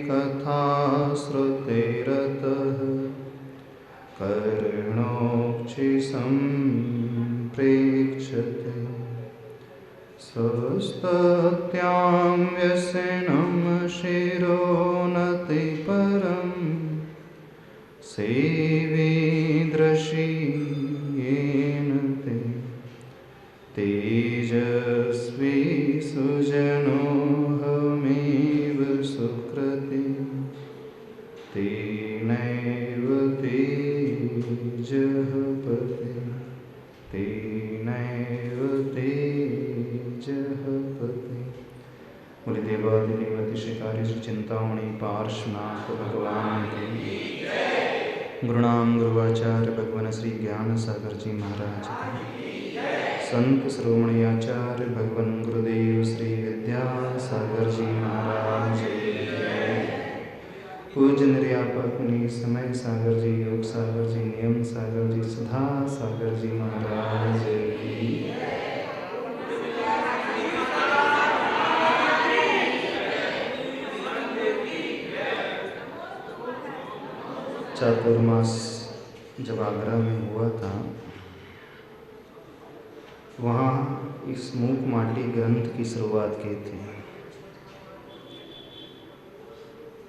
कथा श्रुतिरतः कर्णोक्षि सम्प्रेक्ष्यते स्वस्तत्यां व्यसनं शिरोनति परं सेवीदृशी येन ते तेजस्वी सुजनोऽहमेव सुकृति तेनैव तेजः पते तेनैव तेजः पते। बोले देवादिदेवति शिकारी श्री चिंतामणि पार्श्वनाथ भगवान के गुरुनाम गुरुआचार्य भगवान श्री ज्ञान सागर जी महाराज के संत श्रोमणी आचार्य भगवान गुरुदेव श्री विद्यासागर जी महाराज पूज्य निर्यापक मुनि समय सागर जी योग सागर जी नियम सागर जी सुधा सागर जी महाराज की चातुर्मास जब आगरा में हुआ था वहाँ इस मूक माटी ग्रंथ की शुरुआत की थी।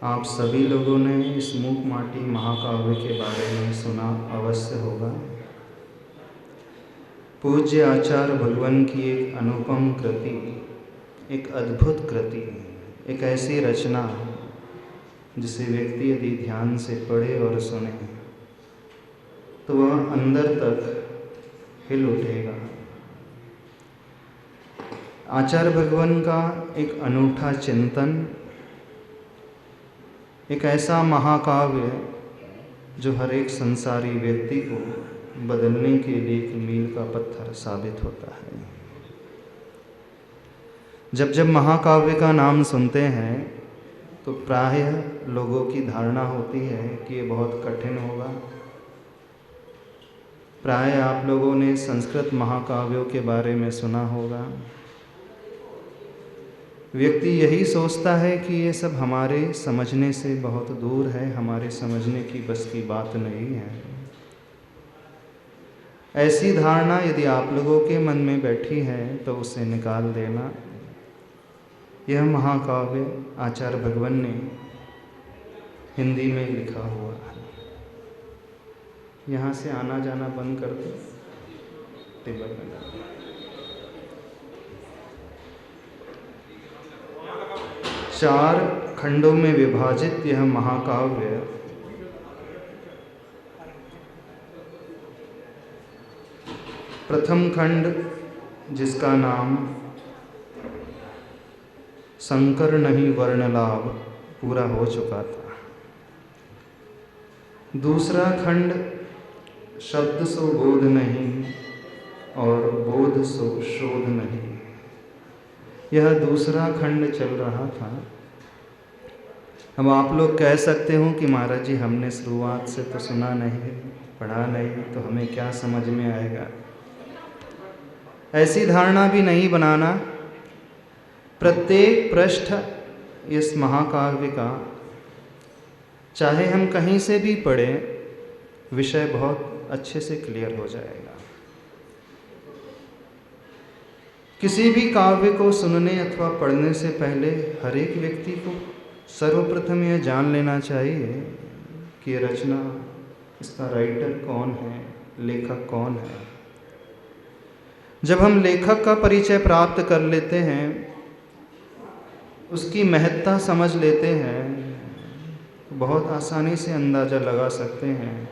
आप सभी लोगों ने इस मूक माटी महाकाव्य के बारे में सुना अवश्य होगा। पूज्य आचार्य भगवान की एक अनुपम कृति, एक अद्भुत कृति, एक ऐसी रचना जिसे व्यक्ति यदि ध्यान से पढ़े और सुने तो वह अंदर तक हिल उठेगा। आचार्य भगवान का एक अनूठा चिंतन, एक ऐसा महाकाव्य जो हर एक संसारी व्यक्ति को बदलने के लिए एक मील का पत्थर साबित होता है। जब जब महाकाव्य का नाम सुनते हैं तो प्रायः लोगों की धारणा होती है कि ये बहुत कठिन होगा। प्रायः आप लोगों ने संस्कृत महाकाव्यों के बारे में सुना होगा। व्यक्ति यही सोचता है कि ये सब हमारे समझने से बहुत दूर है, हमारे समझने की बस की बात नहीं है। ऐसी धारणा यदि आप लोगों के मन में बैठी है तो उसे निकाल देना। यह महाकाव्य आचार्य भगवान ने हिंदी में लिखा हुआ है। यहाँ से आना जाना बंद कर दो, टेबल में लगा। चार खंडों में विभाजित यह महाकाव्य प्रथम खंड जिसका नाम शंकर नहीं वर्ण लाभ पूरा हो चुका था। दूसरा खंड शब्द सो बोध नहीं और बोध सो शोध नहीं, यह दूसरा खंड चल रहा था। अब आप लोग कह सकते हो कि महाराज जी हमने शुरुआत से तो सुना नहीं, पढ़ा नहीं, तो हमें क्या समझ में आएगा। ऐसी धारणा भी नहीं बनाना। प्रत्येक पृष्ठ इस महाकाव्य का चाहे हम कहीं से भी पढ़ें, विषय बहुत अच्छे से क्लियर हो जाएगा। किसी भी काव्य को सुनने अथवा पढ़ने से पहले हर एक व्यक्ति को सर्वप्रथम यह जान लेना चाहिए कि रचना, इसका राइटर कौन है, लेखक कौन है। जब हम लेखक का परिचय प्राप्त कर लेते हैं, उसकी महत्ता समझ लेते हैं, तो बहुत आसानी से अंदाज़ा लगा सकते हैं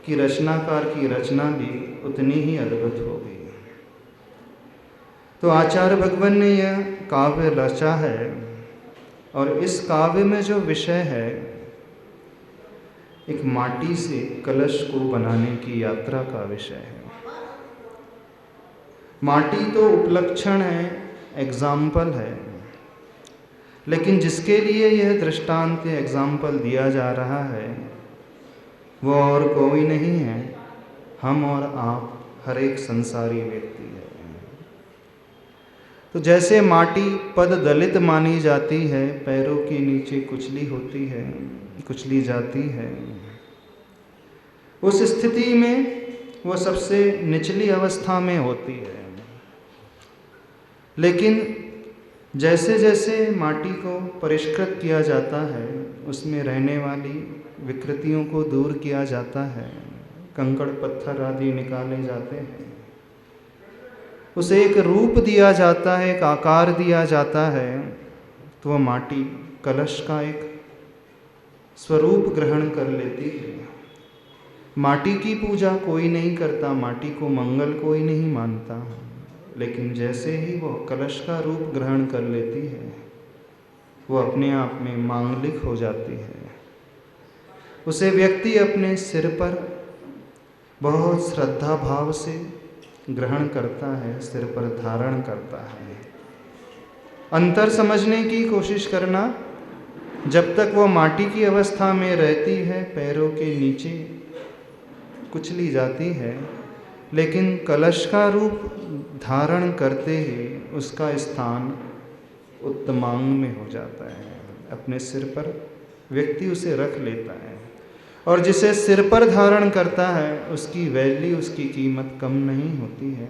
कि रचनाकार की रचना भी उतनी ही अद्भुत होगी। तो आचार्य भगवान ने यह काव्य रचा है और इस काव्य में जो विषय है, एक माटी से कलश को बनाने की यात्रा का विषय है। माटी तो उपलक्षण है, एग्जाम्पल है, लेकिन जिसके लिए यह दृष्टांत एग्जाम्पल दिया जा रहा है वो और कोई नहीं है, हम और आप, हर एक संसारी व्यक्ति है। तो तो जैसे माटी पद दलित मानी जाती है, पैरों के नीचे कुचली होती है, कुचली जाती है, उस स्थिति में वो सबसे निचली अवस्था में होती है। लेकिन जैसे जैसे माटी को परिष्कृत किया जाता है, उसमें रहने वाली विकृतियों को दूर किया जाता है, कंकड़ पत्थर आदि निकाले जाते हैं, उसे एक रूप दिया जाता है, एक आकार दिया जाता है, तो वह माटी कलश का एक स्वरूप ग्रहण कर लेती है। माटी की पूजा कोई नहीं करता, माटी को मंगल कोई नहीं मानता, लेकिन जैसे ही वह कलश का रूप ग्रहण कर लेती है, वो अपने आप में मांगलिक हो जाती है। उसे व्यक्ति अपने सिर पर बहुत श्रद्धा भाव से ग्रहण करता है, सिर पर धारण करता है। अंतर समझने की कोशिश करना, जब तक वो माटी की अवस्था में रहती है, पैरों के नीचे कुचली जाती है, लेकिन कलश का रूप धारण करते ही उसका स्थान उत्तमांग में हो जाता है। अपने सिर पर व्यक्ति उसे रख लेता है, और जिसे सिर पर धारण करता है उसकी वैल्यू, उसकी कीमत कम नहीं होती है,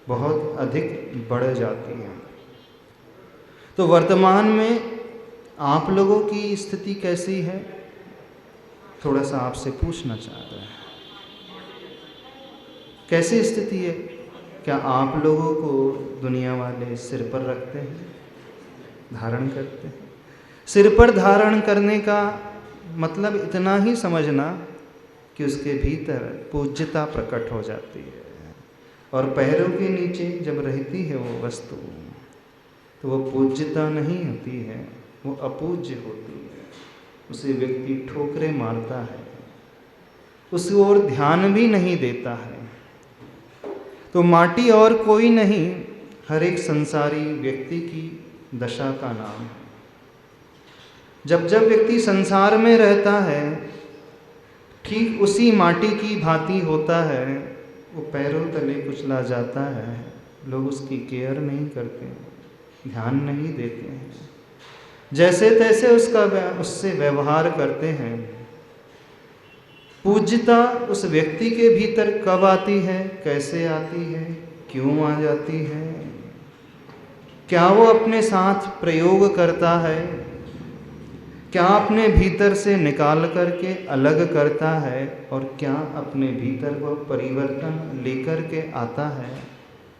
बहुत अधिक बढ़ जाती है। तो वर्तमान में आप लोगों की स्थिति कैसी है, थोड़ा सा आपसे पूछना चाह रहे हैं। कैसी स्थिति है? क्या आप लोगों को दुनिया वाले सिर पर रखते हैं, धारण करते हैं? सिर पर धारण करने का मतलब इतना ही समझना कि उसके भीतर पूज्यता प्रकट हो जाती है, और पैरों के नीचे जब रहती है वो वस्तु, तो वो पूज्यता नहीं होती है, वो अपूज्य होती है। उसे व्यक्ति ठोकरे मारता है, उस ओर ध्यान भी नहीं देता है। तो माटी और कोई नहीं, हर एक संसारी व्यक्ति की दशा का नाम है। जब जब व्यक्ति संसार में रहता है, ठीक उसी माटी की भांति होता है। वो पैरों तले कुचला जाता है, लोग उसकी केयर नहीं करते, ध्यान नहीं देते हैं, जैसे तैसे उससे व्यवहार करते हैं। पूज्यता उस व्यक्ति के भीतर कब आती है, कैसे आती है, क्यों आ जाती है? क्या वो अपने साथ प्रयोग करता है? क्या अपने भीतर से निकाल करके अलग करता है, और क्या अपने भीतर वह परिवर्तन लेकर के आता है?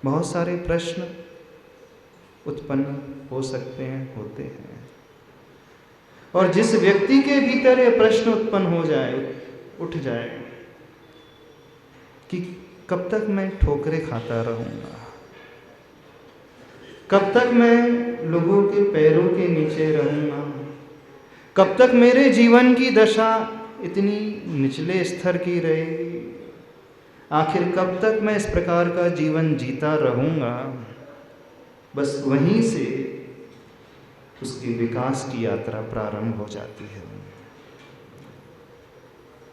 बहुत सारे प्रश्न उत्पन्न हो सकते हैं, होते हैं। और जिस व्यक्ति के भीतर ये प्रश्न उत्पन्न हो जाए, उठ जाए कि कब तक मैं ठोकरे खाता रहूँगा, कब तक मैं लोगों के पैरों के नीचे रहूँगा, कब तक मेरे जीवन की दशा इतनी निचले स्तर की रहेगी, आखिर कब तक मैं इस प्रकार का जीवन जीता रहूँगा। बस वहीं से उसके विकास की यात्रा प्रारंभ हो जाती है।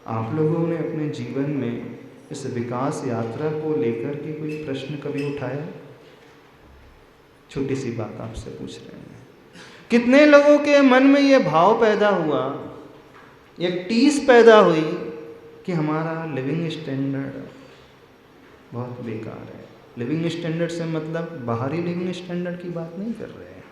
आप लोगों ने अपने जीवन में इस विकास यात्रा को लेकर के कोई प्रश्न कभी उठाया? छोटी सी बात आपसे पूछ रहे हैं। कितने लोगों के मन में ये भाव पैदा हुआ, एक टीस पैदा हुई कि हमारा लिविंग स्टैंडर्ड बहुत बेकार है। लिविंग स्टैंडर्ड से मतलब बाहरी लिविंग स्टैंडर्ड की बात नहीं कर रहे हैं,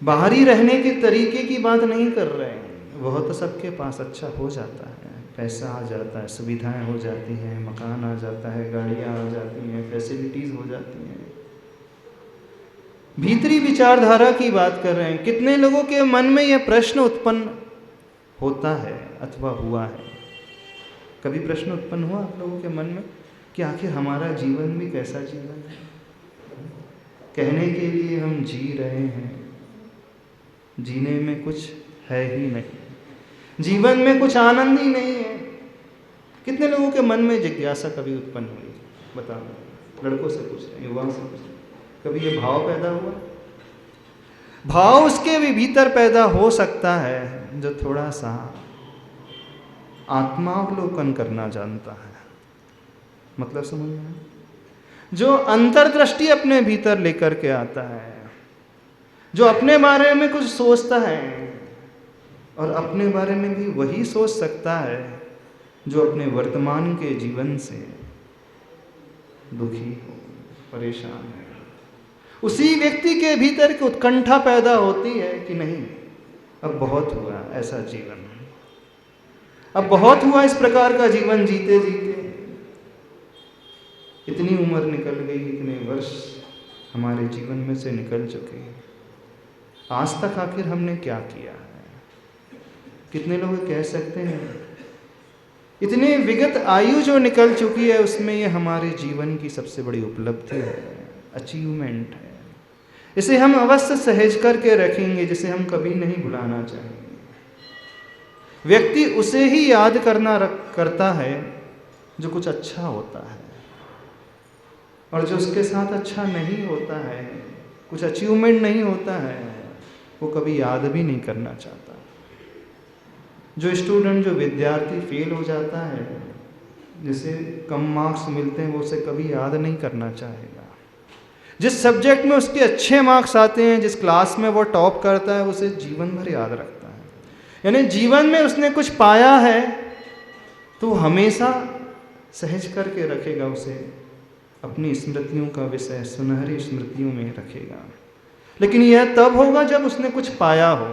बाहरी रहने के तरीके की बात नहीं कर रहे हैं। वह तो सबके पास अच्छा हो जाता है, पैसा आ जाता है, सुविधाएं हो जाती हैं, मकान आ जाता है, गाड़ियाँ आ जाती हैं, फैसिलिटीज़ हो जाती हैं। भीतरी विचारधारा की बात कर रहे हैं। कितने लोगों के मन में यह प्रश्न उत्पन्न होता है अथवा हुआ है? कभी प्रश्न उत्पन्न हुआ आप लोगों के मन में कि आखिर हमारा जीवन भी कैसा जीवन है? कहने के लिए हम जी रहे हैं, जीने में कुछ है ही नहीं, जीवन में कुछ आनंद ही नहीं है। कितने लोगों के मन में जिज्ञासा कभी उत्पन्न हुई? बताओ, लड़कों से पूछ रहे हैं, युवाओं से पूछ रहे हैं, कभी ये भाव पैदा हुआ? भाव उसके भी भीतर पैदा हो सकता है जो थोड़ा सा आत्मावलोकन करना जानता है। मतलब समझ में? जो अंतर्दृष्टि अपने भीतर लेकर के आता है, जो अपने बारे में कुछ सोचता है और अपने बारे में भी वही सोच सकता है जो अपने वर्तमान के जीवन से दुखी हो, परेशान है। उसी व्यक्ति के भीतर की उत्कंठा पैदा होती है कि नहीं, अब बहुत हुआ ऐसा जीवन, अब बहुत हुआ इस प्रकार का जीवन जीते जीते, इतनी उम्र निकल गई, इतने वर्ष हमारे जीवन में से निकल चुके हैं, आज तक आखिर हमने क्या किया है। कितने लोग कह सकते हैं इतने विगत आयु जो निकल चुकी है उसमें ये हमारे जीवन की सबसे बड़ी उपलब्धि है, अचीवमेंट है। इसे हम अवश्य सहेज करके रखेंगे, जिसे हम कभी नहीं भुलाना चाहेंगे। व्यक्ति उसे ही याद करता है जो कुछ अच्छा होता है, और जो उसके साथ अच्छा नहीं होता है, कुछ अचीवमेंट नहीं होता है, वो कभी याद भी नहीं करना चाहता। जो स्टूडेंट, जो विद्यार्थी फेल हो जाता है, जिसे कम मार्क्स मिलते हैं, वो उसे कभी याद नहीं करना चाहेगा। जिस सब्जेक्ट में उसके अच्छे मार्क्स आते हैं, जिस क्लास में वो टॉप करता है, उसे जीवन भर याद रखता है। यानी जीवन में उसने कुछ पाया है तो हमेशा सहज करके रखेगा, उसे अपनी स्मृतियों का विषय, सुनहरी स्मृतियों में रखेगा। लेकिन यह तब होगा जब उसने कुछ पाया हो।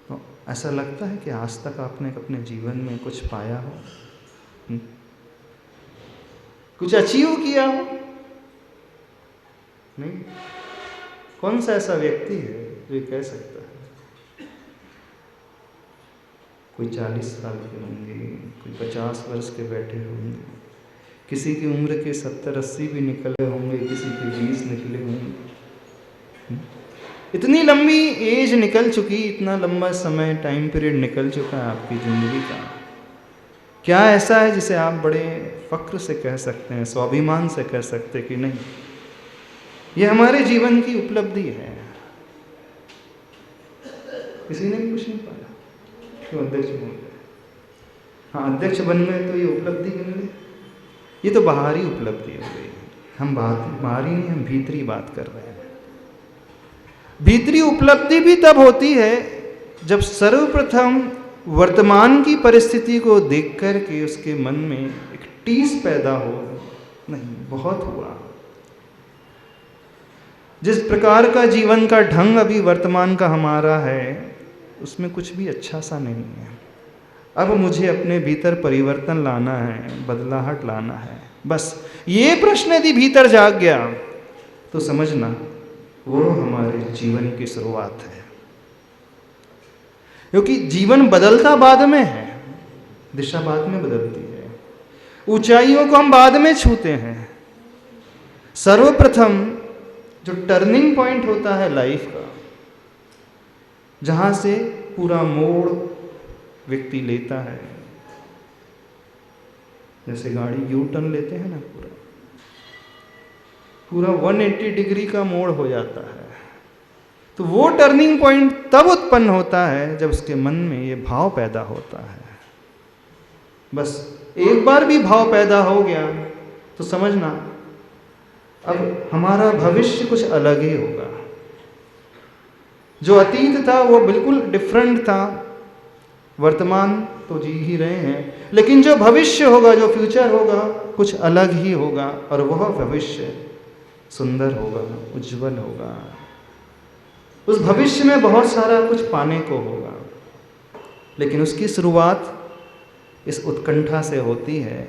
तो ऐसा लगता है कि आज तक आपने अपने जीवन में कुछ पाया हो, कुछ अचीव किया हो? नहीं। कौन सा ऐसा व्यक्ति है जो ये कह सकता है? कोई 40 साल के होंगे, कोई 50 वर्ष के बैठे होंगे, किसी की उम्र के 70-80 भी निकले होंगे, किसी के 20 निकले होंगे। इतनी लंबी एज निकल चुकी, इतना लंबा समय, टाइम पीरियड निकल चुका है आपकी ज़िंदगी का। क्या ऐसा है जिसे आप बड़े फक्र से कह सकते हैं, स्वाभिमान से कह सकते हैं कि नहीं, ये हमारे जीवन की उपलब्धि है? किसी ने भी कुछ नहीं पाया, क्यों अध्यक्ष बन गए? हाँ, अध्यक्ष बन गए तो ये उपलब्धि गिन गए। ये तो बाहरी उपलब्धि हो गई। हम बाहरी नहीं, हम भीतरी बात कर रहे हैं। भीतरी उपलब्धि भी तब होती है जब सर्वप्रथम वर्तमान की परिस्थिति को देख कर के उसके मन में एक टीस पैदा हो, नहीं बहुत हुआ, जिस प्रकार का जीवन का ढंग अभी वर्तमान का हमारा है उसमें कुछ भी अच्छा सा नहीं है। अब मुझे अपने भीतर परिवर्तन लाना है, बदलाहट लाना है। बस ये प्रश्न यदि भीतर जाग गया तो समझना वो हमारे जीवन की शुरुआत है। क्योंकि जीवन बदलता बाद में है, दिशा बाद में बदलती है, ऊंचाइयों को हम बाद में छूते हैं। सर्वप्रथम जो टर्निंग पॉइंट होता है लाइफ का, जहां से पूरा मोड़ व्यक्ति लेता है, जैसे गाड़ी यू टर्न लेते हैं ना, पूरा 180 डिग्री का मोड़ हो जाता है, तो वो टर्निंग पॉइंट तब उत्पन्न होता है जब उसके मन में ये भाव पैदा होता है। बस एक बार भी भाव पैदा हो गया तो समझना अब हमारा भविष्य कुछ अलग ही होगा। जो अतीत था वो बिल्कुल डिफरेंट था, वर्तमान तो जी ही रहे हैं, लेकिन जो भविष्य होगा, जो फ्यूचर होगा, कुछ अलग ही होगा, और वह भविष्य सुंदर होगा, उज्जवल होगा। उस भविष्य में बहुत सारा कुछ पाने को होगा, लेकिन उसकी शुरुआत इस उत्कंठा से होती है,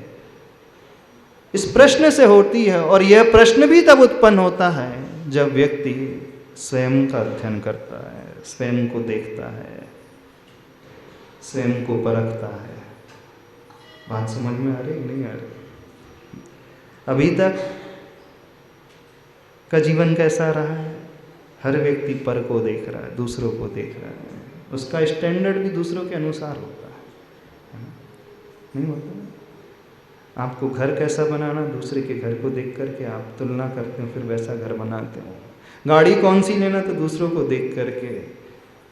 इस प्रश्न से होती है। और यह प्रश्न भी तब उत्पन्न होता है जब व्यक्ति स्वयं का अध्ययन करता है, स्वयं को देखता है, स्वयं को परखता है। बात समझ में आ रही नहीं आ रही? अभी तक का जीवन कैसा रहा है? हर व्यक्ति पर को देख रहा है, दूसरों को देख रहा है, उसका स्टैंडर्ड भी दूसरों के अनुसार होता है ना? नहीं होता? आपको घर कैसा बनाना, दूसरे के घर को देख करके आप तुलना करते हो, फिर वैसा घर बनाते हो। गाड़ी कौन सी लेना तो दूसरों को देख करके,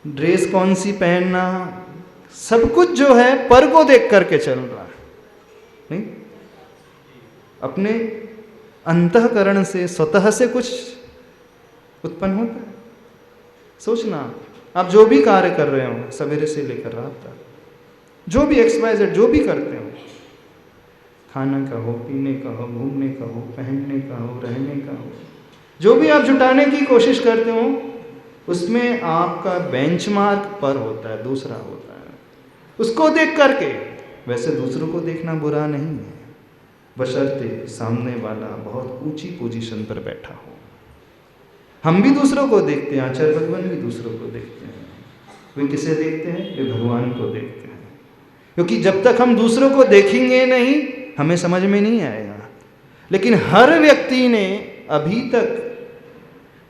ड्रेस कौन सी पहनना, सब कुछ जो है पर को देख करके चल रहा है। नहीं, अपने अंतःकरण से स्वतः से कुछ उत्पन्न होता है। सोचना, आप जो भी कार्य कर रहे हो सवेरे से लेकर रात तक, जो भी XYZ जो भी करते हो, खाना का हो, पीने का हो, घूमने का हो, पहनने का हो, रहने का हो, जो भी आप जुटाने की कोशिश करते हो, उसमें आपका बेंचमार्क पर होता है, दूसरा होता है। उसको देख करके, वैसे दूसरों को देखना बुरा नहीं है, बशर्ते सामने वाला बहुत ऊंची पोजीशन पर बैठा हो। हम भी दूसरों को देखते हैं, आचार्य भगवान भी दूसरों को देखते हैं। वे किसे देखते हैं? वे भगवान को देखते हैं। क्योंकि जब तक हम दूसरों को देखेंगे नहीं, हमें समझ में नहीं आएगा। लेकिन हर व्यक्ति ने अभी तक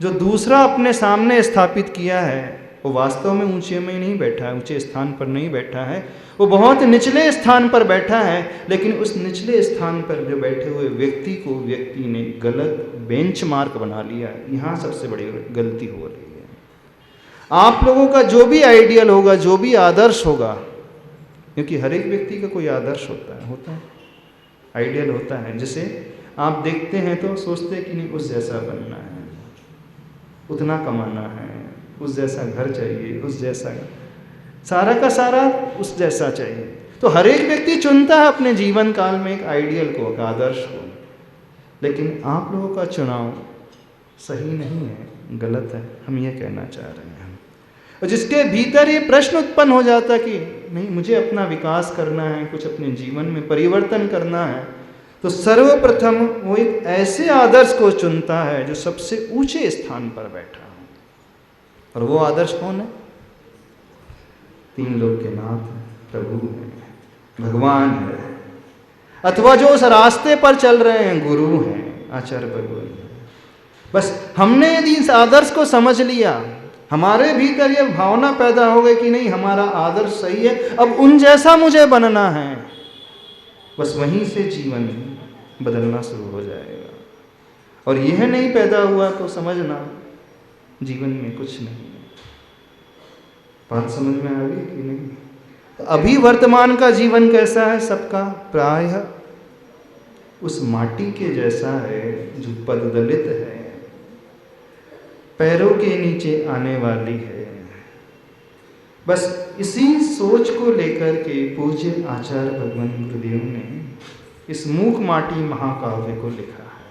जो दूसरा अपने सामने स्थापित किया है, वो वास्तव में ऊंचे में नहीं बैठा है, ऊंचे स्थान पर नहीं बैठा है, वो बहुत निचले स्थान पर बैठा है। लेकिन उस निचले स्थान पर जो बैठे हुए व्यक्ति को व्यक्ति ने गलत बेंचमार्क बना लिया है। यहाँ सबसे बड़ी गलती हो रही है। आप लोगों का जो भी आइडियल होगा, जो भी आदर्श होगा, क्योंकि हर एक व्यक्ति का कोई आदर्श होता है, आइडियल होता है, जिसे आप देखते हैं तो सोचते हैं कि नहीं उस जैसा बनना है, उतना कमाना है, उस जैसा घर चाहिए, उस जैसा सारा का सारा उस जैसा चाहिए। तो हर एक व्यक्ति चुनता है अपने जीवन काल में एक आइडियल को, एक आदर्श को। लेकिन आप लोगों का चुनाव सही नहीं है, गलत है, हम ये कहना चाह रहे हैं। और जिसके भीतर ये प्रश्न उत्पन्न हो जाता कि नहीं, मुझे अपना विकास करना है, कुछ अपने जीवन में परिवर्तन करना है, तो सर्वप्रथम वो एक ऐसे आदर्श को चुनता है जो सबसे ऊंचे स्थान पर बैठा है। और वो आदर्श कौन है? तीन लोक के नाथ प्रभु है, भगवान है, अथवा जो उस रास्ते पर चल रहे हैं गुरु हैं, आचार्य भगवान है। बस हमने यदि इस आदर्श को समझ लिया, हमारे भीतर ये भावना पैदा हो गई कि नहीं हमारा आदर्श सही है, अब उन जैसा मुझे बनना है, बस वहीं से जीवन बदलना शुरू हो जाएगा। और यह नहीं पैदा हुआ तो समझना जीवन में कुछ नहीं है। बात समझ में आ गई कि नहीं? तो अभी वर्तमान का जीवन कैसा है सबका? प्रायः उस माटी के जैसा है जो पददलित है, पैरों के नीचे आने वाली है। बस इसी सोच को लेकर के पूज्य आचार्य भगवान गुरुदेव ने इस मूक माटी महाकाव्य को लिखा है।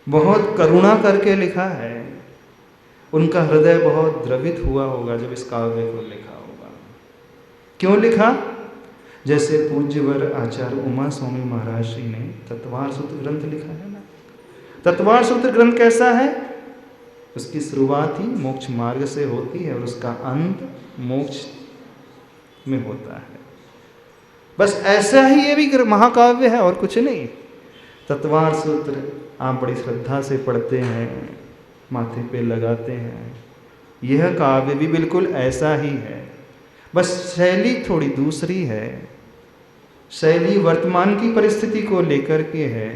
बहुत करुणा करके लिखा है। उनका हृदय बहुत द्रवित हुआ होगा जब इस काव्य को लिखा होगा। क्यों लिखा? जैसे पूज्यवर आचार्य उमा स्वामी महाराज जी ने तत्वार सूत्र ग्रंथ लिखा है ना। तत्वार सूत्र ग्रंथ कैसा है? उसकी शुरुआत ही मोक्ष मार्ग से होती है और उसका अंत मोक्ष में होता है। बस ऐसा ही ये भी महाकाव्य है और कुछ नहीं। तत्वार सूत्र आप बड़ी श्रद्धा से पढ़ते हैं, माथे पे लगाते हैं। यह काव्य भी बिल्कुल ऐसा ही है, बस शैली थोड़ी दूसरी है। शैली वर्तमान की परिस्थिति को लेकर के है।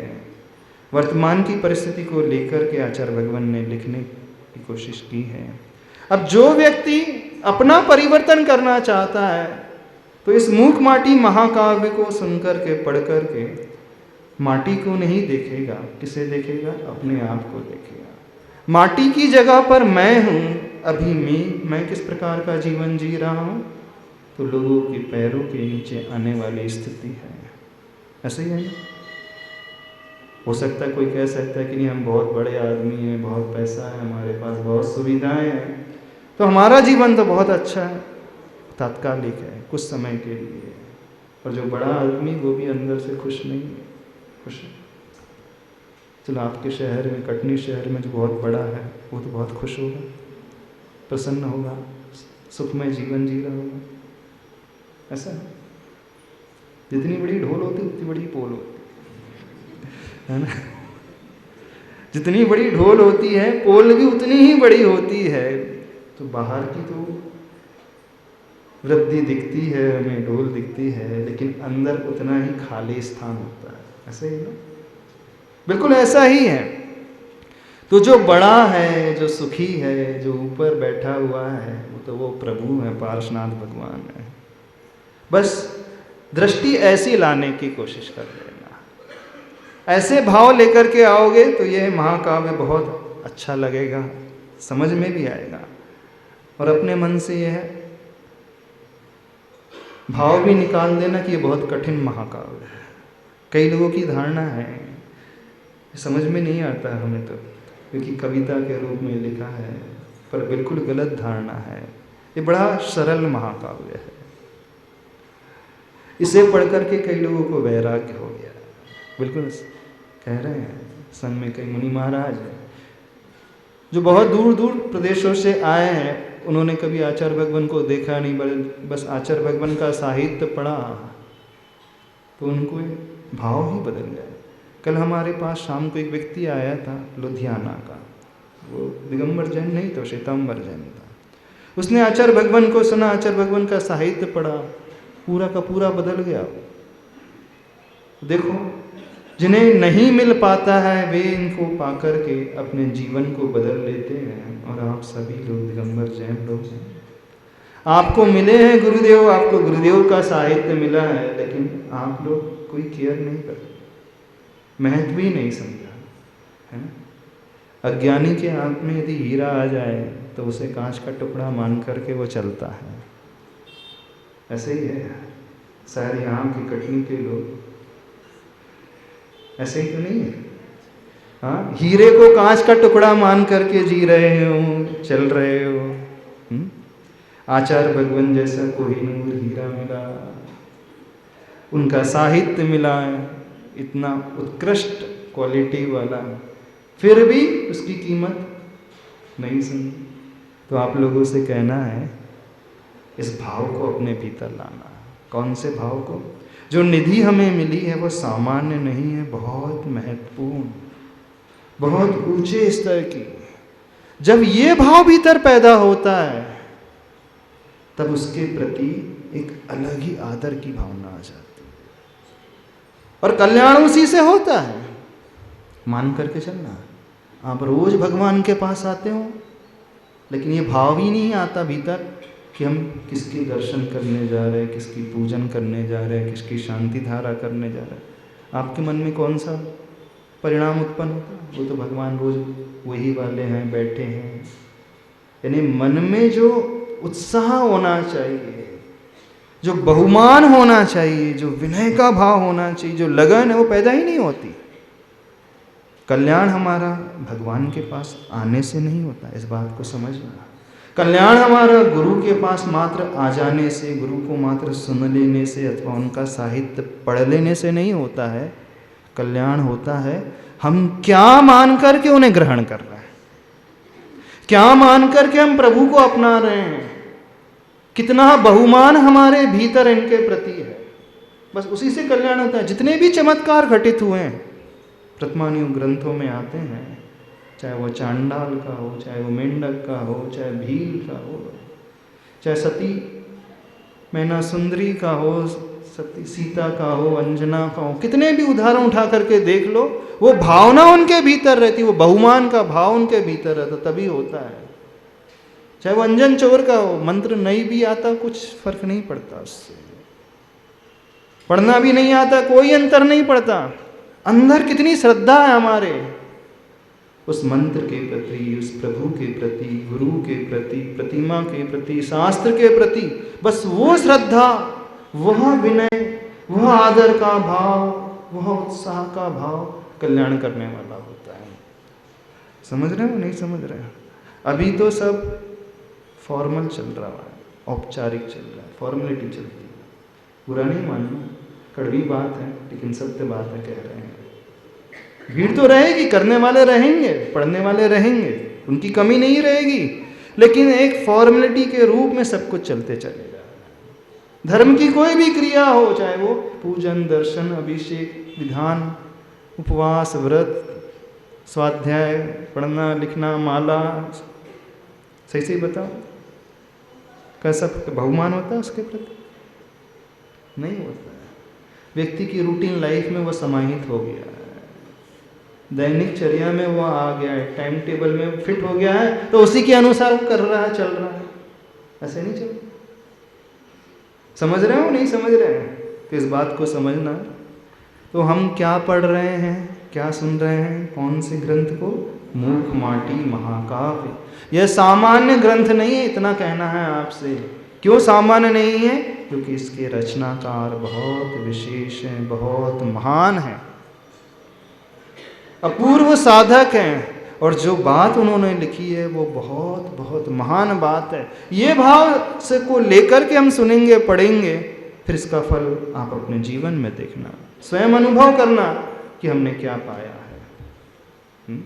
वर्तमान की परिस्थिति को लेकर के आचार्य भगवान ने लिखने की कोशिश की है। अब जो व्यक्ति अपना परिवर्तन करना चाहता है तो इस मूक माटी महाकाव्य को सुनकर के पढ़ कर के माटी को नहीं देखेगा, किसे देखेगा? अपने आप को देखेगा। माटी की जगह पर मैं हूँ, अभी मैं किस प्रकार का जीवन जी रहा हूँ? तो लोगों के पैरों के नीचे आने वाली स्थिति है। ऐसे ही है ना? हो सकता है कोई कह सकता है कि नहीं हम बहुत बड़े आदमी हैं, बहुत पैसा है, हमारे पास बहुत सुविधाएं हैं, तो हमारा जीवन तो बहुत अच्छा है, तात्कालिक है, कुछ समय के लिए। और जो बड़ा आदमी वो भी अंदर से खुश नहीं है। खुश है? चलो आपके शहर में, कटनी शहर में जो बहुत बड़ा है वो तो बहुत खुश होगा, प्रसन्न होगा, सुखमय जीवन जी रहा होगा। ऐसा है? जितनी बड़ी ढोल होती उतनी बड़ी पोल होती है ना। जितनी बड़ी ढोल होती है पोल भी उतनी ही बड़ी होती है। तो बाहर की तो वृद्धि दिखती है, हमें ढोल दिखती है, लेकिन अंदर उतना ही खाली स्थान होता है। ऐसे ही ना? बिल्कुल ऐसा ही है। तो जो बड़ा है, जो सुखी है, जो ऊपर बैठा हुआ है, वो तो वो प्रभु है, पार्श्वनाथ भगवान है। बस दृष्टि ऐसी लाने की कोशिश कर लेना। ऐसे भाव लेकर के आओगे तो यह महाकाव्य बहुत अच्छा लगेगा, समझ में भी आएगा। और अपने मन से यह भाव भी निकाल देना कि ये बहुत कठिन महाकाव्य है। कई लोगों की धारणा है, समझ में नहीं आता हमें तो, क्योंकि कविता के रूप में लिखा है, पर बिल्कुल गलत धारणा है। ये बड़ा सरल महाकाव्य है। इसे पढ़ करके कई लोगों को वैराग्य हो गया। बिल्कुल कह रहे हैं, संग में कई मुनि महाराज हैं जो बहुत दूर दूर प्रदेशों से आए हैं, उन्होंने कभी आचार्य भगवान को देखा नहीं, बस आचार्य भगवान का साहित्य पढ़ा तो उनको भाव ही बदल गए। कल हमारे पास शाम को एक व्यक्ति आया था लुधियाना का, वो दिगंबर जैन नहीं तो श्वेतांबर जैन था। उसने आचार्य भगवान को सुना, आचार्य भगवान का साहित्य पढ़ा, पूरा का पूरा बदल गया। देखो, जिन्हें नहीं मिल पाता है वे इनको पाकर के अपने जीवन को बदल लेते हैं। और आप सभी लोग दिगंबर जैन लोग हैं, आपको मिले हैं गुरुदेव, आपको गुरुदेव का साहित्य मिला है, लेकिन आप लोग कोई केयर नहीं करते, महत्व ही नहीं समझा, है ना। अज्ञानी के हाथ में यदि हीरा आ जाए तो उसे कांच का टुकड़ा मान करके वो चलता है। ऐसे ही है, शायद यहाँ के कटनी के लोग ऐसे ही तो नहीं है। हाँ, हीरे को कांच का टुकड़ा मान करके जी रहे हो, चल रहे हो। आचार्य भगवान जैसा कोहिनूर हीरा मिला, उनका साहित्य मिला, इतना उत्कृष्ट क्वालिटी वाला, फिर भी उसकी कीमत नहीं सुनी। तो आप लोगों से कहना है, इस भाव को अपने भीतर लाना। कौन से भाव को? जो निधि हमें मिली है वो सामान्य नहीं है, बहुत महत्वपूर्ण, बहुत ऊंचे स्तर की। जब ये भाव भीतर पैदा होता है तब उसके प्रति एक अलग ही आदर की भावना आ जाती है, और कल्याण उसी से होता है। मान करके चलना, आप रोज भगवान के पास आते हो, लेकिन ये भाव ही नहीं आता भीतर कि हम किसके दर्शन करने जा रहे हैं, किसकी पूजन करने जा रहे हैं, किसकी शांति धारा करने जा रहे हैं। आपके मन में कौन सा परिणाम उत्पन्न होता है? वो तो भगवान रोज वही वाले हैं, बैठे हैं। यानी मन में जो उत्साह होना चाहिए, जो बहुमान होना चाहिए, जो विनय का भाव होना चाहिए, जो लगन है, वो पैदा ही नहीं होती। कल्याण हमारा भगवान के पास आने से नहीं होता, इस बात को समझना। कल्याण हमारा गुरु के पास मात्र आ जाने से, गुरु को मात्र सुन लेने से अथवा उनका साहित्य पढ़ लेने से नहीं होता है। कल्याण होता है हम क्या मान करके उन्हें ग्रहण कर रहे हैं, क्या मान करके हम प्रभु को अपना रहे हैं, कितना बहुमान हमारे भीतर इनके प्रति है। बस उसी से कल्याण होता है। जितने भी चमत्कार घटित हुए हैं प्रतिमानियों ग्रंथों में आते हैं, चाहे वो चांडाल का हो, चाहे वो मेंढक का हो, चाहे भील का हो, चाहे सती मैना सुंदरी का हो, सती सीता का हो, अंजना का हो, कितने भी उदाहरण उठा करके देख लो, वो भावना उनके भीतर रहती, वो बहुमान का भाव उनके भीतर रहता, तभी होता है। चाहे वो अंजन चोर का हो, मंत्र नहीं भी आता कुछ फर्क नहीं पड़ता उससे, पढ़ना भी नहीं आता कोई अंतर नहीं पड़ता। अंदर कितनी श्रद्धा है हमारे उस मंत्र के प्रति, उस प्रभु के प्रति, गुरु के प्रति, प्रतिमा के प्रति, शास्त्र के प्रति, बस वो श्रद्धा, वह विनय, वह आदर का भाव, वह उत्साह का भाव कल्याण करने वाला होता है। समझ रहे हो नहीं समझ रहे हो? अभी तो सब फॉर्मल चल रहा है, औपचारिक चल रहा है, फॉर्मेलिटी चलती है। बुरा नहीं मानना, कड़वी बात है, लेकिन सत्य बात है, कह रहे हैं। भीड़ तो रहेगी, करने वाले रहेंगे, पढ़ने वाले रहेंगे, उनकी कमी नहीं रहेगी, लेकिन एक फॉर्मेलिटी के रूप में सब कुछ चलते चलेगा। धर्म की कोई भी क्रिया हो, चाहे वो पूजन, दर्शन, अभिषेक, विधान, उपवास, व्रत, स्वाध्याय, पढ़ना लिखना, माला, सही सही बताओ, कैसा बहुमान होता है उसके प्रति? नहीं होता है। व्यक्ति की रूटीन लाइफ में वो समाहित हो गया है, दैनिक चर्या में वो आ गया है, टाइम टेबल में फिट हो गया है, तो उसी के अनुसार वो कर रहा है, चल रहा है। ऐसे नहीं चल। समझ रहे हो नहीं समझ रहे हैं? तो इस बात को समझना। तो हम क्या पढ़ रहे हैं, क्या सुन रहे हैं? कौन से ग्रंथ को? मूक माटी महाकाव्य। यह सामान्य ग्रंथ नहीं है, इतना कहना है आपसे। क्यों सामान्य नहीं है? क्योंकि इसके रचनाकार बहुत विशेष हैं, बहुत महान हैं, अपूर्व साधक हैं, और जो बात उन्होंने लिखी है वो बहुत बहुत महान बात है। ये भाव से को लेकर के हम सुनेंगे, पढ़ेंगे, फिर इसका फल आप अपने जीवन में देखना, स्वयं अनुभव करना कि हमने क्या पाया है।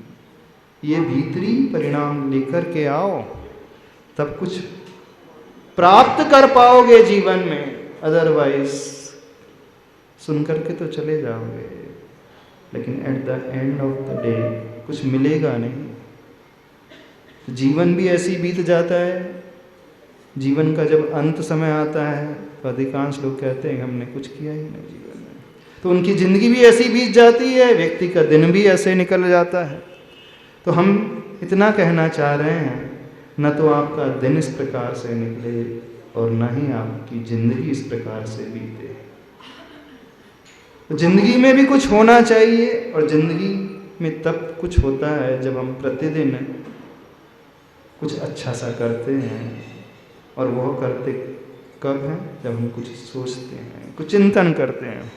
ये भीतरी परिणाम लेकर के आओ, तब कुछ प्राप्त कर पाओगे जीवन में। अदरवाइज सुन करके तो चले जाओगे, लेकिन at the end of the day कुछ मिलेगा नहीं। जीवन भी ऐसी बीत जाता है। जीवन का जब अंत समय आता है तो अधिकांश लोग कहते हैं हमने कुछ किया ही नहीं जीवन में, तो उनकी ज़िंदगी भी ऐसी बीत जाती है, व्यक्ति का दिन भी ऐसे निकल जाता है। तो हम इतना कहना चाह रहे हैं, न तो आपका दिन इस प्रकार से निकले और न ही आपकी ज़िंदगी इस प्रकार से बीते। तो ज़िंदगी में भी कुछ होना चाहिए, और ज़िंदगी में तब कुछ होता है जब हम प्रतिदिन कुछ अच्छा सा करते हैं। और वह करते कब हैं? जब हम कुछ सोचते हैं, कुछ चिंतन करते हैं।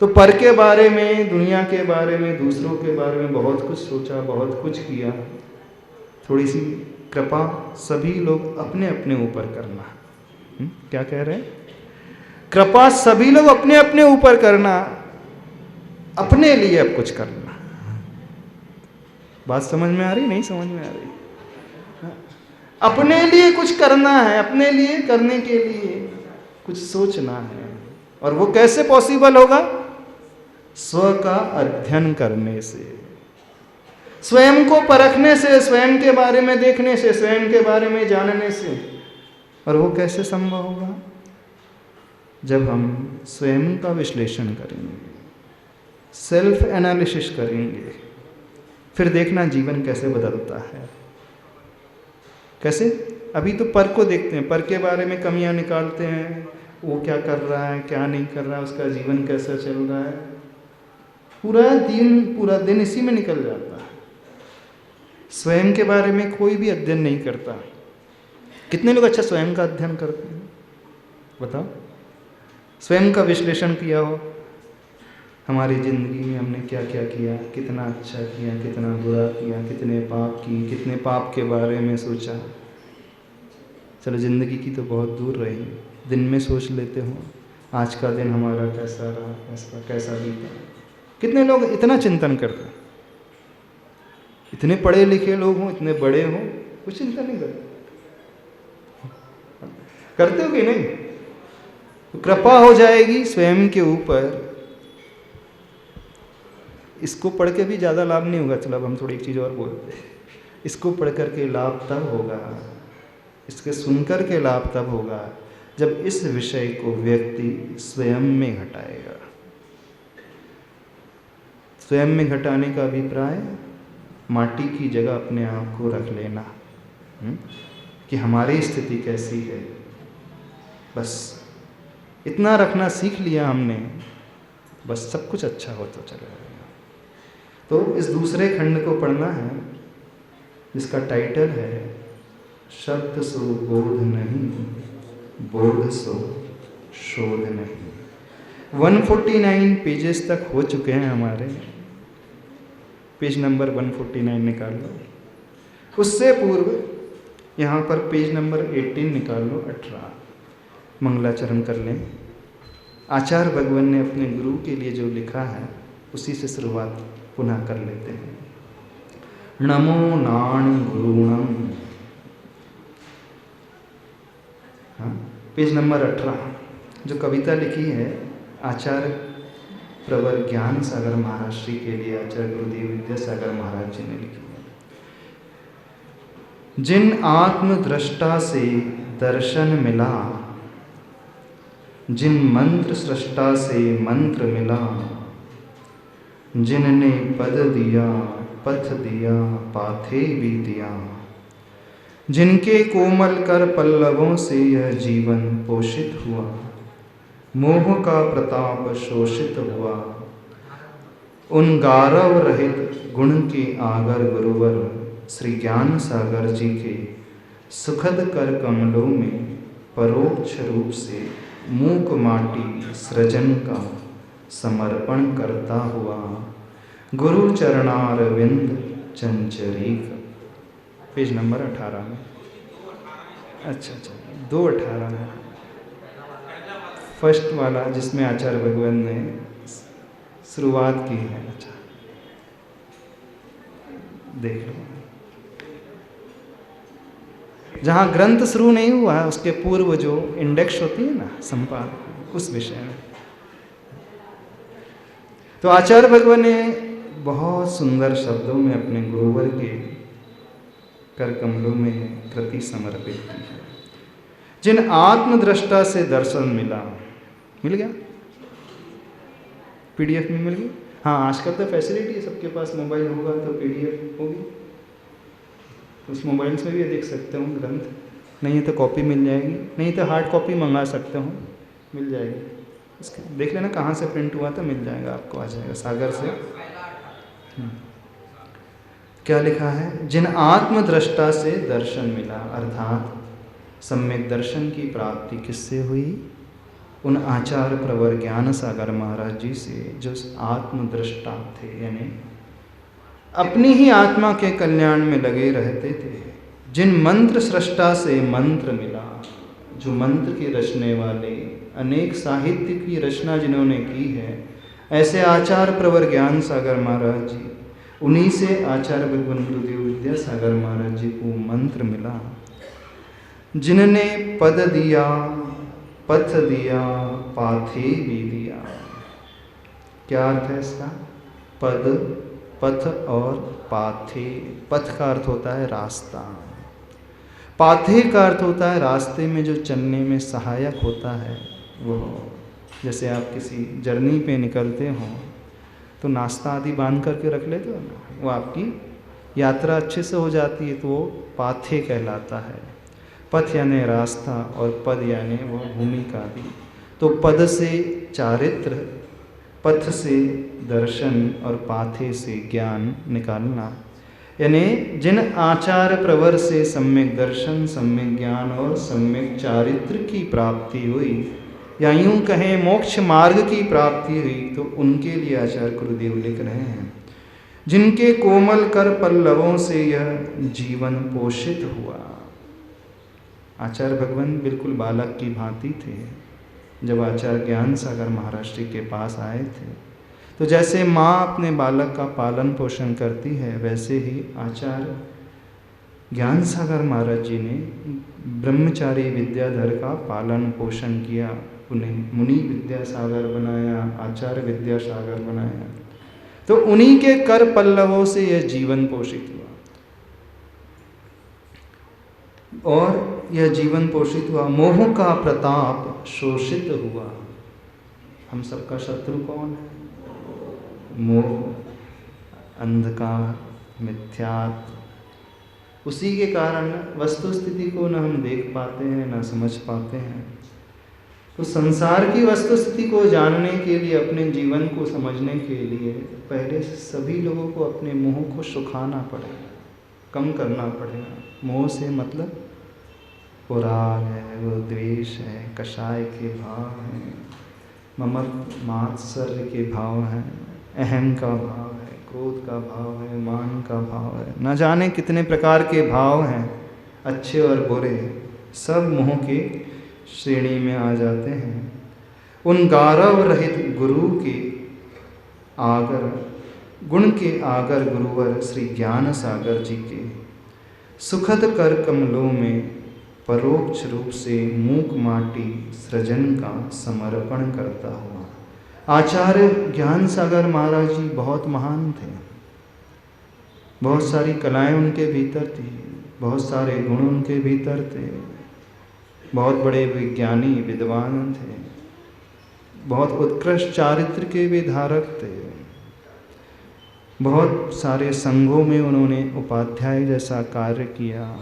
तो पर के बारे में, दुनिया के बारे में, दूसरों के बारे में बहुत कुछ सोचा, बहुत कुछ किया। थोड़ी सी कृपा सभी लोग अपने अपने ऊपर करना। क्या कह रहे हैं? कृपा सभी लोग अपने अपने ऊपर करना, अपने लिए अब कुछ करना। बात समझ में आ रही? नहीं समझ में आ रही? अपने लिए कुछ करना है, अपने लिए करने के लिए कुछ सोचना है। और वो कैसे पॉसिबल होगा? स्व का अध्ययन करने से, स्वयं को परखने से, स्वयं के बारे में देखने से, स्वयं के बारे में जानने से। और वो कैसे संभव होगा? जब हम स्वयं का विश्लेषण करेंगे, सेल्फ एनालिसिस करेंगे, फिर देखना जीवन कैसे बदलता है। कैसे? अभी तो पर को देखते हैं, पर के बारे में कमियां निकालते हैं, वो क्या कर रहा है, क्या नहीं कर रहा है, उसका जीवन कैसा चल रहा है, पूरा दिन इसी में निकल जाता है। स्वयं के बारे में कोई भी अध्ययन नहीं करता। कितने लोग अच्छा स्वयं का अध्ययन करते हैं? बताओ, स्वयं का विश्लेषण किया हो, हमारी ज़िंदगी में हमने क्या क्या किया, कितना अच्छा किया, कितना बुरा किया, कितने पाप किए, कितने पाप के बारे में सोचा। चलो ज़िंदगी की तो बहुत दूर रही, दिन में सोच लेते हो आज का दिन हमारा कैसा रहा, कैसा बीता। कितने लोग इतना चिंतन करते हैं? इतने पढ़े लिखे लोग हों, इतने बड़े हों, कुछ चिंता नहीं करते। करते हो कि नहीं? तो कृपा हो जाएगी स्वयं के ऊपर। इसको पढ़ के भी ज़्यादा लाभ नहीं होगा। चलो अब हम थोड़ी एक चीज़ और बोलते हैं। इसको पढ़ कर के लाभ तब होगा, इसके सुनकर के लाभ तब होगा जब इस विषय को व्यक्ति स्वयं में घटाएगा। स्वयं में घटाने का अभिप्राय माटी की जगह अपने आप को रख लेना, कि हमारी स्थिति कैसी है। बस इतना रखना सीख लिया हमने, बस सब कुछ अच्छा होता चला जाएगा। तो इस दूसरे खंड को पढ़ना है, जिसका टाइटल है शब्द सो बोध नहीं, बोध सो शोध नहीं। 149 पेजेस तक हो चुके हैं हमारे। पेज नंबर 149 निकाल लो। उससे पूर्व यहाँ पर पेज नंबर 18 निकाल लो, 18 मंगलाचरण कर लें। आचार्य भगवान ने अपने गुरु के लिए जो लिखा है उसी से शुरुआत पुनः कर लेते हैं। नमो नाण गुरुणम। हाँ, पेज नंबर 18 जो कविता लिखी है आचार्य प्रवर ज्ञान सागर महाराज श्री के लिए आचार्य गुरुदेव विद्यासागर महाराज जी ने लिखी है। जिन आत्मदृष्टा से दर्शन मिला, जिन मंत्र सृष्टा से मंत्र मिला, जिनने पद दिया पथ दिया पाथे भी दिया, जिनके कोमल कर पल्लवों से यह जीवन पोषित हुआ, मोह का प्रताप शोषित हुआ, उन गारव रहित गुण के आगर गुरुवर श्री ज्ञान सागर जी के सुखद कर कमलों में परोक्ष रूप से मूक माटी सृजन का समर्पण करता हुआ गुरु चरणार विंद चंचरीक। पेज नंबर 18 में। अच्छा 218 है फर्स्ट वाला, जिसमें आचार्य भगवान ने शुरुआत की है। अच्छा देख लो, जहाँ ग्रंथ शुरू नहीं हुआ है उसके पूर्व जो इंडेक्स होती है ना, संपादक, उस विषय में। तो आचार्य भगवान ने बहुत सुंदर शब्दों में अपने गुरुवर के कर कमलों में कृति समर्पित की है। जिन आत्मदृष्टा से दर्शन मिल गया, पीडीएफ में मिल गई। हाँ, आजकल तो फैसिलिटी है, सबके पास मोबाइल होगा तो पीडीएफ होगी, उस मोबाइल्स में भी देख सकते हो ग्रंथ। नहीं है तो कॉपी मिल जाएगी, नहीं तो हार्ड कॉपी मंगा सकते हो, मिल जाएगी। इसके देख लेना कहाँ से प्रिंट हुआ तो मिल जाएगा, आपको आ जाएगा सागर से। क्या लिखा है? जिन आत्मदृष्टा से दर्शन मिला, अर्थात सम्यक दर्शन की प्राप्ति किससे हुई? उन आचार्य प्रवर ज्ञान सागर महाराज जी से, जो आत्मदृष्टा थे, यानी अपनी ही आत्मा के कल्याण में लगे रहते थे। जिन मंत्र सृष्टा से मंत्र मिला, जो मंत्र की रचने वाले, अनेक साहित्य की रचना जिन्होंने की है, ऐसे आचार्य प्रवर ज्ञान सागर महाराज जी, उन्हीं से आचार्य भगवान गुरुदेव विद्यासागर महाराज जी को मंत्र मिला। जिनने पद दिया, पथ दिया, पाथे भी दिया। क्या अर्थ है इसका? पद, पथ और पाथे। पथ का अर्थ होता है रास्ता, पाथे का अर्थ होता है रास्ते में जो चलने में सहायक होता है वो। जैसे आप किसी जर्नी पे निकलते हो तो नाश्ता आदि बांध करके रख लेते हो ना, वो आपकी यात्रा अच्छे से हो जाती है, तो वो पाथे कहलाता है। पथ यानी रास्ता और पद यानी वो भूमिका आदि। तो पद से चारित्र, पथ से दर्शन और पाथे से ज्ञान निकालना। यानी जिन आचार्य प्रवर से सम्यक दर्शन, सम्यक ज्ञान और सम्यक चारित्र की प्राप्ति हुई, या यूँ कहें मोक्ष मार्ग की प्राप्ति हुई, तो उनके लिए आचार्य गुरुदेव लिख रहे हैं। जिनके कोमल कर पल्लवों से यह जीवन पोषित हुआ। आचार्य भगवान बिल्कुल बालक की भांति थे जब आचार्य ज्ञान सागर महाराज जी के पास आए थे। तो जैसे माँ अपने बालक का पालन पोषण करती है, वैसे ही आचार्य ज्ञान सागर महाराज जी ने ब्रह्मचारी विद्याधर का पालन पोषण किया, उन्हें मुनि विद्यासागर बनाया, आचार्य विद्यासागर बनाया। तो उन्हीं के कर पल्लवों से यह जीवन पोषित हुआ, और यह जीवन पोषित हुआ। मोह का प्रताप शोषित हुआ। हम सबका शत्रु कौन है? मोह, अंधकार, मिथ्यात्व। उसी के कारण वस्तु स्थिति को न हम देख पाते हैं, न समझ पाते हैं। तो संसार की वस्तु स्थिति को जानने के लिए, अपने जीवन को समझने के लिए, पहले सभी लोगों को अपने मोह को सुखाना पड़ेगा, कम करना पड़ेगा। मोह से मतलब वो राग है, वो द्वेष है, कषाय के भाव हैं, ममत्व मात्सर्य के भाव हैं, अहम का भाव है, क्रोध का भाव है, मान का भाव है, न जाने कितने प्रकार के भाव हैं, अच्छे और बुरे, सब मोह के श्रेणी में आ जाते हैं। उन गारव रहित गुरु के आगर, गुण के आगर गुरुवर श्री ज्ञान सागर जी के सुखद कर कमलों में परोक्ष रूप से मूक माटी सृजन का समर्पण करता हुआ। आचार्य ज्ञान सागर महाराज जी बहुत महान थे, बहुत सारी कलाएं उनके भीतर थी, बहुत सारे गुण उनके भीतर थे, बहुत बड़े विज्ञानी विद्वान थे, बहुत उत्कृष्ट चारित्र के भी धारक थे। बहुत सारे संघों में उन्होंने उपाध्याय जैसा कार्य किया।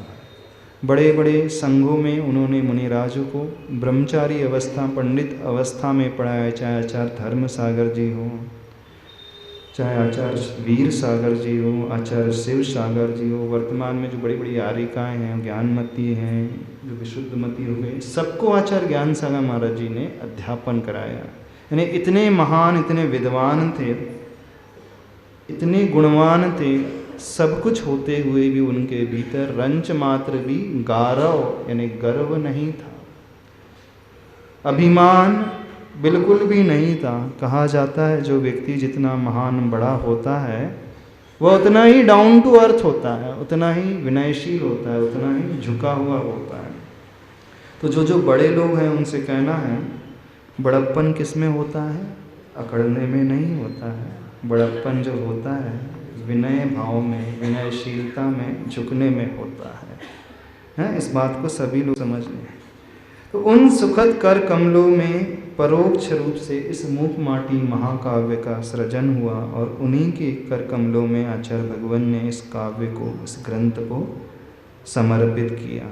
बड़े बड़े संघों में उन्होंने मुनिराजों को ब्रह्मचारी अवस्था, पंडित अवस्था में पढ़ाया, चाहे आचार्य धर्म सागर जी हो, चाहे आचार्य वीर सागर जी हो, आचार्य शिव सागर जी हो, वर्तमान में जो बड़ी बड़ी आरिकाएँ हैं, ज्ञानमती हैं, जो विशुद्धमती हो गई, सबको आचार्य ज्ञान सागर महाराज जी ने अध्यापन कराया। यानी इतने महान, इतने विद्वान थे, इतने गुणवान थे, सब कुछ होते हुए भी उनके भीतर रंच मात्र भी गारव यानी गर्व नहीं था, अभिमान बिल्कुल भी नहीं था। कहा जाता है जो व्यक्ति जितना महान बड़ा होता है वह उतना ही डाउन टू अर्थ होता है, उतना ही विनयशील होता है, उतना ही झुका हुआ होता है। तो जो बड़े लोग हैं उनसे कहना है, बड़प्पन किस में होता है? अकड़ने में नहीं होता है। बड़प्पन जो होता है विनय भाव में, विनयशीलता में, झुकने में होता है? इस बात को सभी लोग समझ लें। तो उन सुखद कर कमलों में परोक्ष रूप से इस मूक माटी महाकाव्य का सृजन हुआ और उन्हीं के कर कमलों में आचार्य भगवान ने इस काव्य को, इस ग्रंथ को समर्पित किया।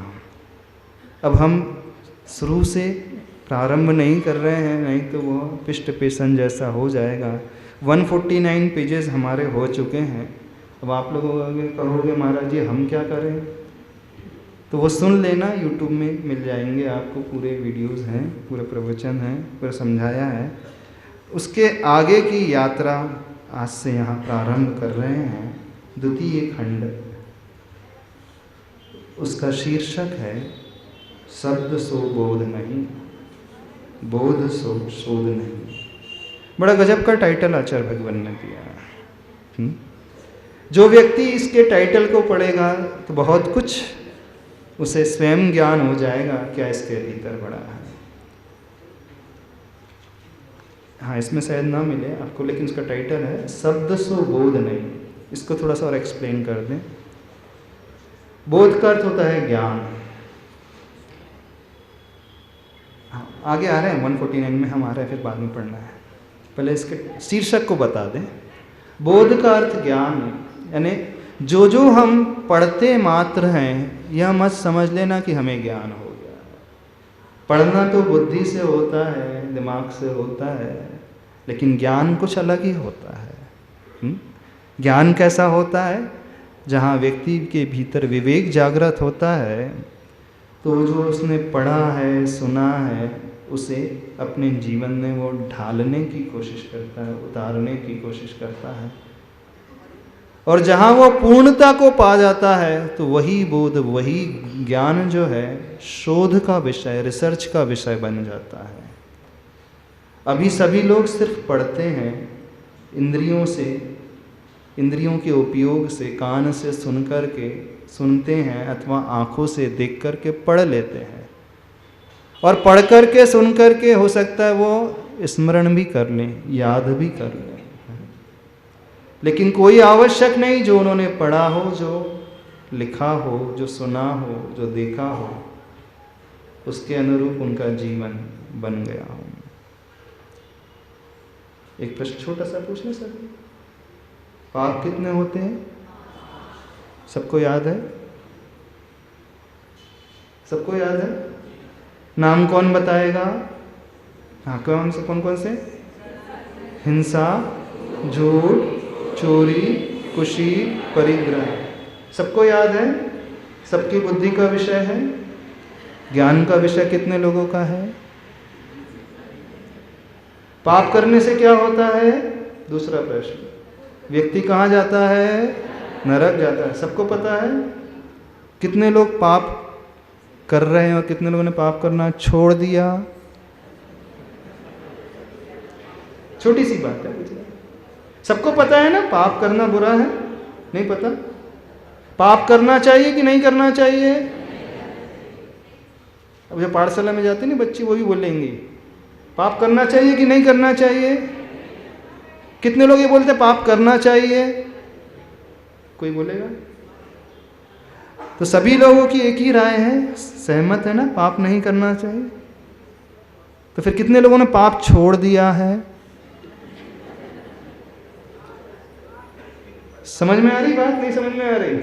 अब हम शुरू से प्रारंभ नहीं कर रहे हैं, नहीं तो वह पिष्ट पेशन जैसा हो जाएगा। 149 पेजेस हमारे हो चुके हैं। अब आप लोग कहोगे महाराज जी हम क्या करें? तो वो सुन लेना, यूट्यूब में मिल जाएंगे आपको, पूरे वीडियोस हैं, पूरे प्रवचन हैं, पूरा समझाया है। उसके आगे की यात्रा आज से यहाँ प्रारंभ कर रहे हैं। द्वितीय खंड, उसका शीर्षक है शब्द सो बोध नहीं, बोध सो शोध नहीं। बड़ा गजब का टाइटल आचार्य भगवान ने दिया है। जो व्यक्ति इसके टाइटल को पढ़ेगा तो बहुत कुछ उसे स्वयं ज्ञान हो जाएगा क्या इसके भीतर बड़ा है। हाँ, इसमें शायद ना मिले आपको, लेकिन इसका टाइटल है शब्द सो बोध नहीं। इसको थोड़ा सा और एक्सप्लेन कर दें। बोध का अर्थ होता है ज्ञान। हाँ, आगे आ रहे हैं 149 में हम आ रहे हैं, फिर बाद में पढ़ना है। पहले इसके शीर्षक को बता दें। बोध का अर्थ ज्ञान, यानी जो हम पढ़ते मात्र हैं यह मत समझ लेना कि हमें ज्ञान हो गया। पढ़ना तो बुद्धि से होता है, दिमाग से होता है, लेकिन ज्ञान कुछ अलग ही होता है। ज्ञान कैसा होता है? जहाँ व्यक्ति के भीतर विवेक जागृत होता है तो जो उसने पढ़ा है, सुना है, उसे अपने जीवन में वो ढालने की कोशिश करता है, उतारने की कोशिश करता है। और जहाँ वो पूर्णता को पा जाता है तो वही बोध, वही ज्ञान जो है शोध का विषय, रिसर्च का विषय बन जाता है। अभी सभी लोग सिर्फ पढ़ते हैं, इंद्रियों से, इंद्रियों के उपयोग से, कान से सुनते हैं अथवा आँखों से देख कर के पढ़ लेते हैं। और पढ़ कर के, सुन कर के हो सकता है वो स्मरण भी कर लें, याद भी कर लें, लेकिन कोई आवश्यक नहीं जो उन्होंने पढ़ा हो, जो लिखा हो, जो सुना हो, जो देखा हो, उसके अनुरूप उनका जीवन बन गया हो। एक प्रश्न छोटा सा पूछ लें सर, पाप कितने होते हैं? सबको याद है? सबको याद है? नाम कौन बताएगा? हाँ, कौन कौन से? हिंसा, झूठ, चोरी, कुशी, परिग्रह। सबको याद है? सबकी बुद्धि का विषय है। ज्ञान का विषय कितने लोगों का है? पाप करने से क्या होता है? दूसरा प्रश्न। व्यक्ति कहाँ जाता है? नरक जाता है। सबको पता है? कितने लोग पाप कर रहे हैं और कितने लोगों ने पाप करना छोड़ दिया? छोटी सी बात है। सबको पता है ना पाप करना बुरा है? नहीं पता? पाप करना चाहिए कि नहीं करना चाहिए? अब जो पाठशाला में जाते हैं ना बच्ची, वो भी बोलेंगी पाप करना चाहिए कि नहीं करना चाहिए। कितने लोग ये बोलते हैं पाप करना चाहिए? कोई बोलेगा? तो सभी लोगों की एक ही राय है, सहमत है ना, पाप नहीं करना चाहिए। तो फिर कितने लोगों ने पाप छोड़ दिया है? समझ में आ रही बात? नहीं समझ में आ रही?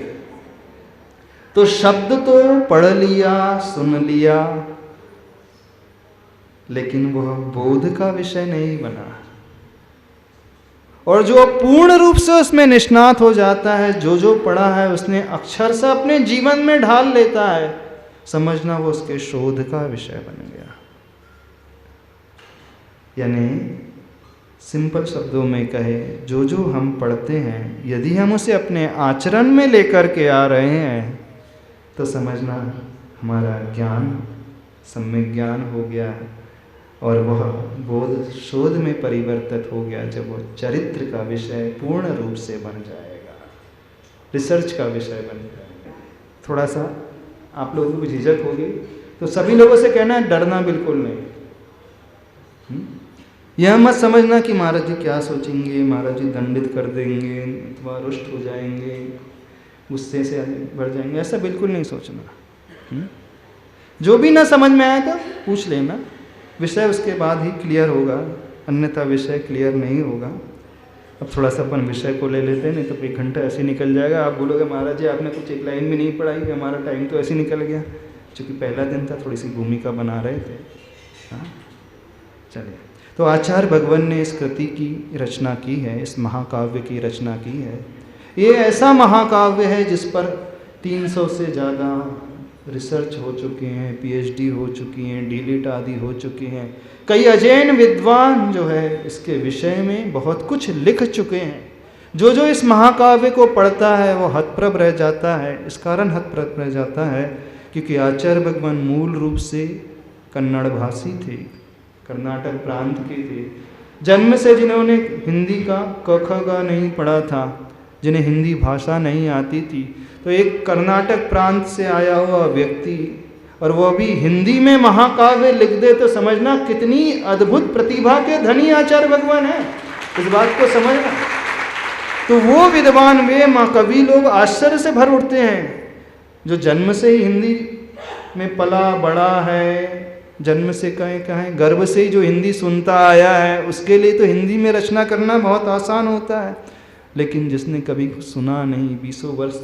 तो शब्द तो पढ़ लिया, सुन लिया, लेकिन वह बोध का विषय नहीं बना। और जो पूर्ण रूप से उसमें निष्णात हो जाता है, जो पढ़ा है उसने अक्षर से अपने जीवन में ढाल लेता है, समझना वो उसके शोध का विषय बन गया। यानी सिंपल शब्दों में कहे, जो हम पढ़ते हैं यदि हम उसे अपने आचरण में लेकर के आ रहे हैं तो समझना हमारा ज्ञान सम्यक ज्ञान हो गया और वह बोध शोध में परिवर्तित हो गया जब वो चरित्र का विषय पूर्ण रूप से बन जाएगा, रिसर्च का विषय बन जाएगा। थोड़ा सा आप लोगों को झिझक होगी, तो सभी लोगों से कहना है डरना बिल्कुल नहीं। यह मत समझना कि महाराज जी क्या सोचेंगे, महाराज जी दंडित कर देंगे अथवा रुष्ट हो जाएंगे, गुस्से से बढ़ जाएंगे, ऐसा बिल्कुल नहीं सोचना। जो भी ना समझ में आए तो पूछ लेना, विषय उसके बाद ही क्लियर होगा, अन्यथा विषय क्लियर नहीं होगा। अब थोड़ा सा अपन विषय को ले लेते हैं, नहीं तो 1 घंटा ऐसे निकल जाएगा। आप बोलोगे महाराज जी आपने कुछ एक लाइन भी नहीं पढ़ाई, हमारा टाइम तो ऐसे निकल गया। क्योंकि पहला दिन था, थोड़ी सी भूमिका बना रहे थे। हाँ चलिए, तो आचार्य भगवान ने इस कृति की रचना की है, इस महाकाव्य की रचना की है। ये ऐसा महाकाव्य है जिस पर 300 से ज़्यादा रिसर्च हो चुके हैं, पीएचडी हो चुकी हैं, डीलिट आदि हो चुकी हैं। कई अजैन विद्वान जो है इसके विषय में बहुत कुछ लिख चुके हैं। जो इस महाकाव्य को पढ़ता है वो हतप्रभ रह जाता है। इस कारण हतप्रभ रह जाता है क्योंकि आचार्य भगवान मूल रूप से कन्नड़ भाषी थे, कर्नाटक प्रांत के थे। जन्म से जिन्होंने हिंदी का क ख ग नहीं पढ़ा था, जिन्हें हिंदी भाषा नहीं आती थी, तो एक कर्नाटक प्रांत से आया हुआ व्यक्ति और वो भी हिंदी में महाकाव्य लिख दे तो समझना कितनी अद्भुत प्रतिभा के धनी आचार्य भगवान है। इस बात को समझना। तो वो विद्वान वे महाकवि लोग आश्चर्य से भर उठते हैं जो जन्म से ही हिंदी में पला बड़ा है, जन्म से कहें गर्भ से ही जो हिंदी सुनता आया है, उसके लिए तो हिंदी में रचना करना बहुत आसान होता है। लेकिन जिसने कभी सुना नहीं, 20 वर्ष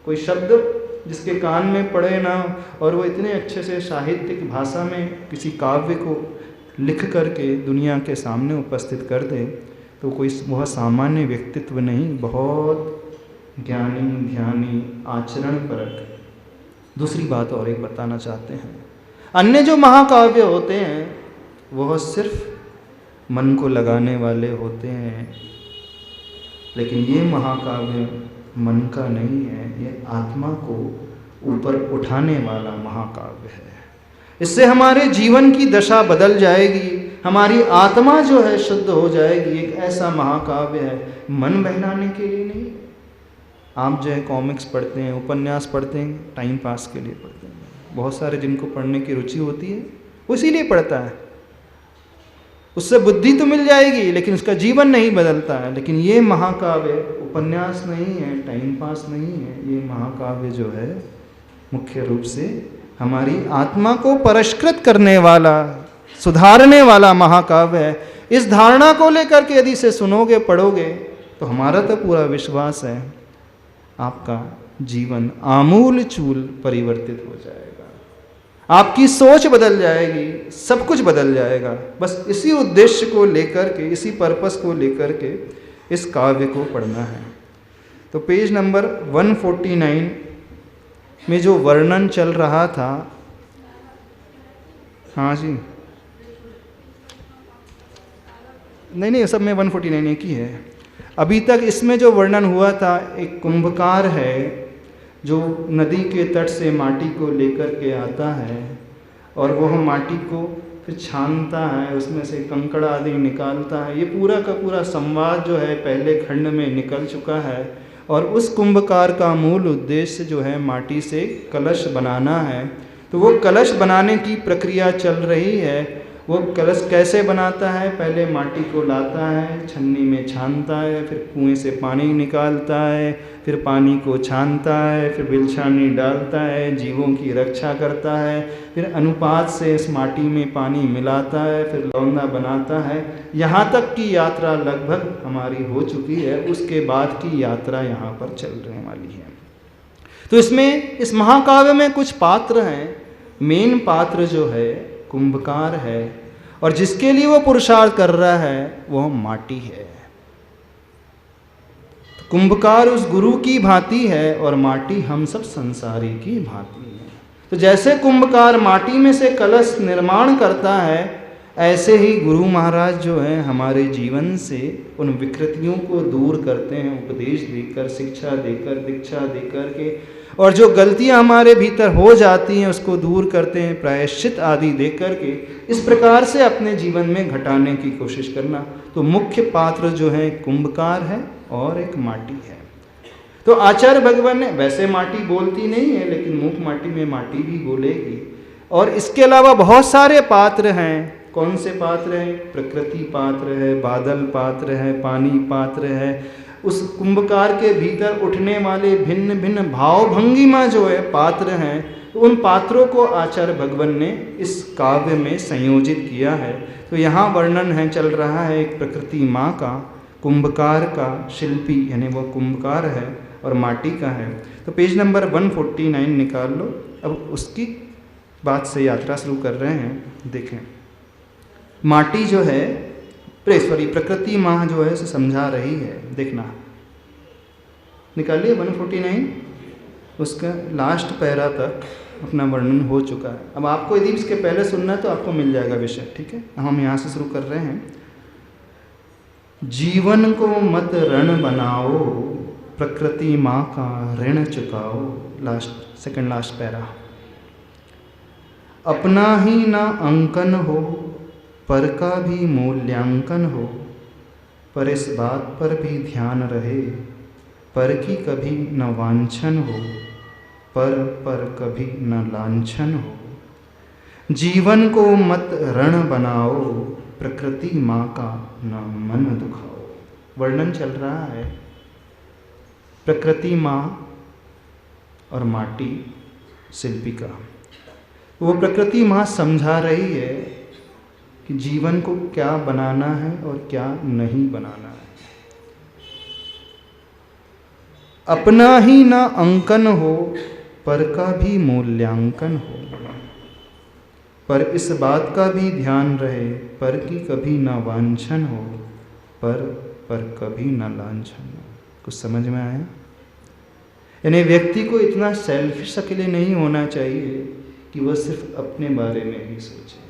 कोई शब्द जिसके कान में पड़े ना, और वो इतने अच्छे से साहित्यिक भाषा में किसी काव्य को लिख करके दुनिया के सामने उपस्थित कर दे, तो कोई वह सामान्य व्यक्तित्व नहीं, बहुत ज्ञानी ध्यानी आचरणपरक। दूसरी बात और एक बताना चाहते हैं, अन्य जो महाकाव्य होते हैं वह सिर्फ मन को लगाने वाले होते हैं, लेकिन ये महाकाव्य मन का नहीं है, ये आत्मा को ऊपर उठाने वाला महाकाव्य है। इससे हमारे जीवन की दशा बदल जाएगी, हमारी आत्मा जो है शुद्ध हो जाएगी। एक ऐसा महाकाव्य है, मन बहलाने के लिए नहीं। आप जो है कॉमिक्स पढ़ते हैं, उपन्यास पढ़ते हैं, टाइम पास के लिए पढ़ते हैं। बहुत सारे जिनको पढ़ने की रुचि होती है वो इसीलिए पढ़ता है, उससे बुद्धि तो मिल जाएगी लेकिन उसका जीवन नहीं बदलता है। लेकिन ये महाकाव्य उपन्यास नहीं है, टाइम पास नहीं है, ये महाकाव्य जो है मुख्य रूप से हमारी आत्मा को परिष्कृत करने वाला, सुधारने वाला महाकाव्य है। इस धारणा को लेकर के यदि इसे सुनोगे पढ़ोगे तो हमारा तो पूरा विश्वास है आपका जीवन आमूल चूल परिवर्तित हो जाएगा, आपकी सोच बदल जाएगी, सब कुछ बदल जाएगा। बस इसी उद्देश्य को लेकर के, इसी पर्पस को लेकर के इस काव्य को पढ़ना है। तो पेज नंबर 149 में जो वर्णन चल रहा था, हाँ जी, नहीं सब में 149 एक ही है। अभी तक इसमें जो वर्णन हुआ था, एक कुंभकार है जो नदी के तट से माटी को लेकर के आता है और वह माटी को फिर छानता है, उसमें से कंकड़ आदि निकालता है। ये पूरा का पूरा संवाद जो है पहले खंड में निकल चुका है। और उस कुंभकार का मूल उद्देश्य जो है माटी से कलश बनाना है। तो वो कलश बनाने की प्रक्रिया चल रही है। वो कलश कैसे बनाता है, पहले माटी को लाता है, छन्नी में छानता है, फिर कुएं से पानी निकालता है, फिर पानी को छानता है, फिर बिलछानी डालता है, जीवों की रक्षा करता है, फिर अनुपात से इस माटी में पानी मिलाता है, फिर लौंदा बनाता है। यहाँ तक की यात्रा लगभग हमारी हो चुकी है, उसके बाद की यात्रा यहाँ पर चलने वाली है। तो इसमें इस महाकाव्य में कुछ पात्र हैं। मेन पात्र जो है कुंभकार है और जिसके लिए वो पुरुषार्थ कर रहा है वह माटी है। तो कुंभकार उस गुरु की भांति है और माटी हम सब संसारी की भांति है। तो जैसे कुंभकार माटी में से कलश निर्माण करता है, ऐसे ही गुरु महाराज जो हैं हमारे जीवन से उन विकृतियों को दूर करते हैं, उपदेश देकर, शिक्षा देकर, दीक्षा देकर के, और जो गलतियां हमारे भीतर हो जाती हैं उसको दूर करते हैं, प्रायश्चित आदि देकर के। इस प्रकार से अपने जीवन में घटाने की कोशिश करना। तो मुख्य पात्र जो है कुंभकार है और एक माटी है। तो आचार्य भगवान ने, वैसे माटी बोलती नहीं है लेकिन मुख माटी में माटी भी बोलेगी। और इसके अलावा बहुत सारे पात्र हैं। कौन से पात्र हैं? प्रकृति पात्र है, बादल पात्र है, पानी पात्र है। उस कुंभकार के भीतर उठने वाले भिन्न भिन्न भाव भंगिमा जो है पात्र हैं, तो उन पात्रों को आचार्य भगवान ने इस काव्य में संयोजित किया है। तो यहाँ वर्णन है, चल रहा है एक प्रकृति माँ का, कुंभकार का, शिल्पी यानी वो कुंभकार है और माटी का है। तो पेज नंबर 149 निकाल लो। अब उसकी बात से यात्रा शुरू कर रहे हैं। देखें, माटी जो है, प्रकृति माँ जो है उसे समझा रही है। देखना, निकालिए 149, उसका लास्ट पैरा तक अपना वर्णन हो चुका है। अब आपको यदि इसके पहले सुनना है तो आपको मिल जाएगा विषय, ठीक है। हम यहाँ से शुरू कर रहे हैं। जीवन को मत ऋण बनाओ, प्रकृति माँ का ऋण चुकाओ। Second last para. अपना ही ना अंकन हो, पर का भी मूल्यांकन हो, पर इस बात पर भी ध्यान रहे, पर की कभी न वांछन हो, पर कभी न लांछन हो। जीवन को मत ऋण बनाओ, प्रकृति माँ का न मन दुखाओ। वर्णन चल रहा है प्रकृति माँ और माटी शिल्पी का। वो प्रकृति माँ समझा रही है कि जीवन को क्या बनाना है और क्या नहीं बनाना है। अपना ही ना अंकन हो, पर का भी मूल्यांकन हो, पर इस बात का भी ध्यान रहे, पर की कभी ना वांछन हो, पर कभी ना लांछन हो। कुछ समझ में आया? यानी व्यक्ति को इतना सेल्फिश अकेले नहीं होना चाहिए कि वह सिर्फ अपने बारे में ही सोचे।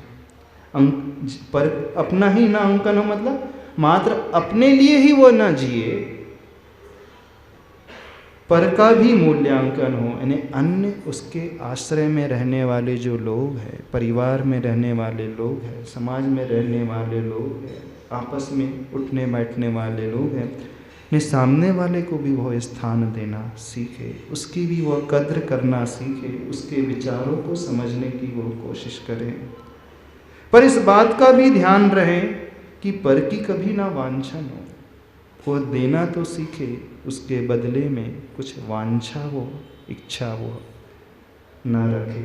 पर अपना ही ना अंकन हो, मतलब मात्र अपने लिए ही वो ना जिए, पर का भी मूल्यांकन हो, यानी अन्य उसके आश्रय में रहने वाले जो लोग हैं, परिवार में रहने वाले लोग हैं, समाज में रहने वाले लोग हैं, आपस में उठने बैठने वाले लोग हैं, ने सामने वाले को भी वो स्थान देना सीखे, उसकी भी वो कद्र करना सीखे, उसके विचारों को समझने की वो कोशिश करे। पर इस बात का भी ध्यान रहे कि पर की कभी ना वांछन हो, वो देना तो सीखे, उसके बदले में कुछ वांछा वो, इच्छा वो ना रखे।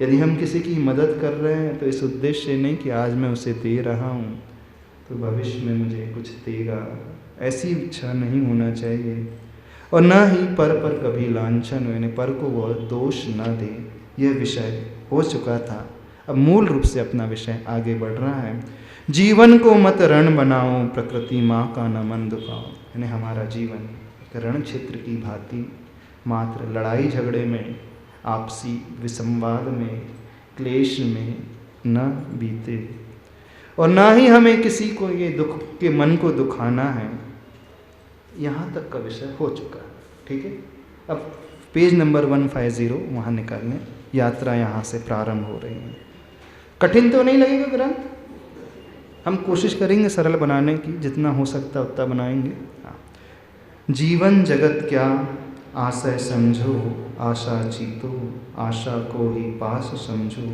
यदि हम किसी की मदद कर रहे हैं तो इस उद्देश्य से नहीं कि आज मैं उसे दे रहा हूँ तो भविष्य में मुझे कुछ देगा, ऐसी इच्छा नहीं होना चाहिए। और न ही पर कभी लांछन हो, यानी पर को वह दोष न दे। यह विषय हो चुका था, अब मूल रूप से अपना विषय आगे बढ़ रहा है। जीवन को मत रण बनाओ, प्रकृति माँ का न मन दुखाओ। यानी हमारा जीवन एक रण क्षेत्र की भांति मात्र लड़ाई झगड़े में, आपसी विसंवाद में, क्लेश में न बीते, और ना ही हमें किसी को ये दुख के मन को दुखाना है। यहाँ तक का विषय हो चुका है, ठीक है। अब पेज नंबर 150 वहाँ निकालने, यात्रा यहाँ से प्रारंभ हो रही है। कठिन तो नहीं लगेगा ग्रंथ? हम कोशिश करेंगे सरल बनाने की, जितना हो सकता है उतना बनाएंगे। हाँ। जीवन जगत क्या आशय समझो, आशा जीतो, आशा को ही पास समझो,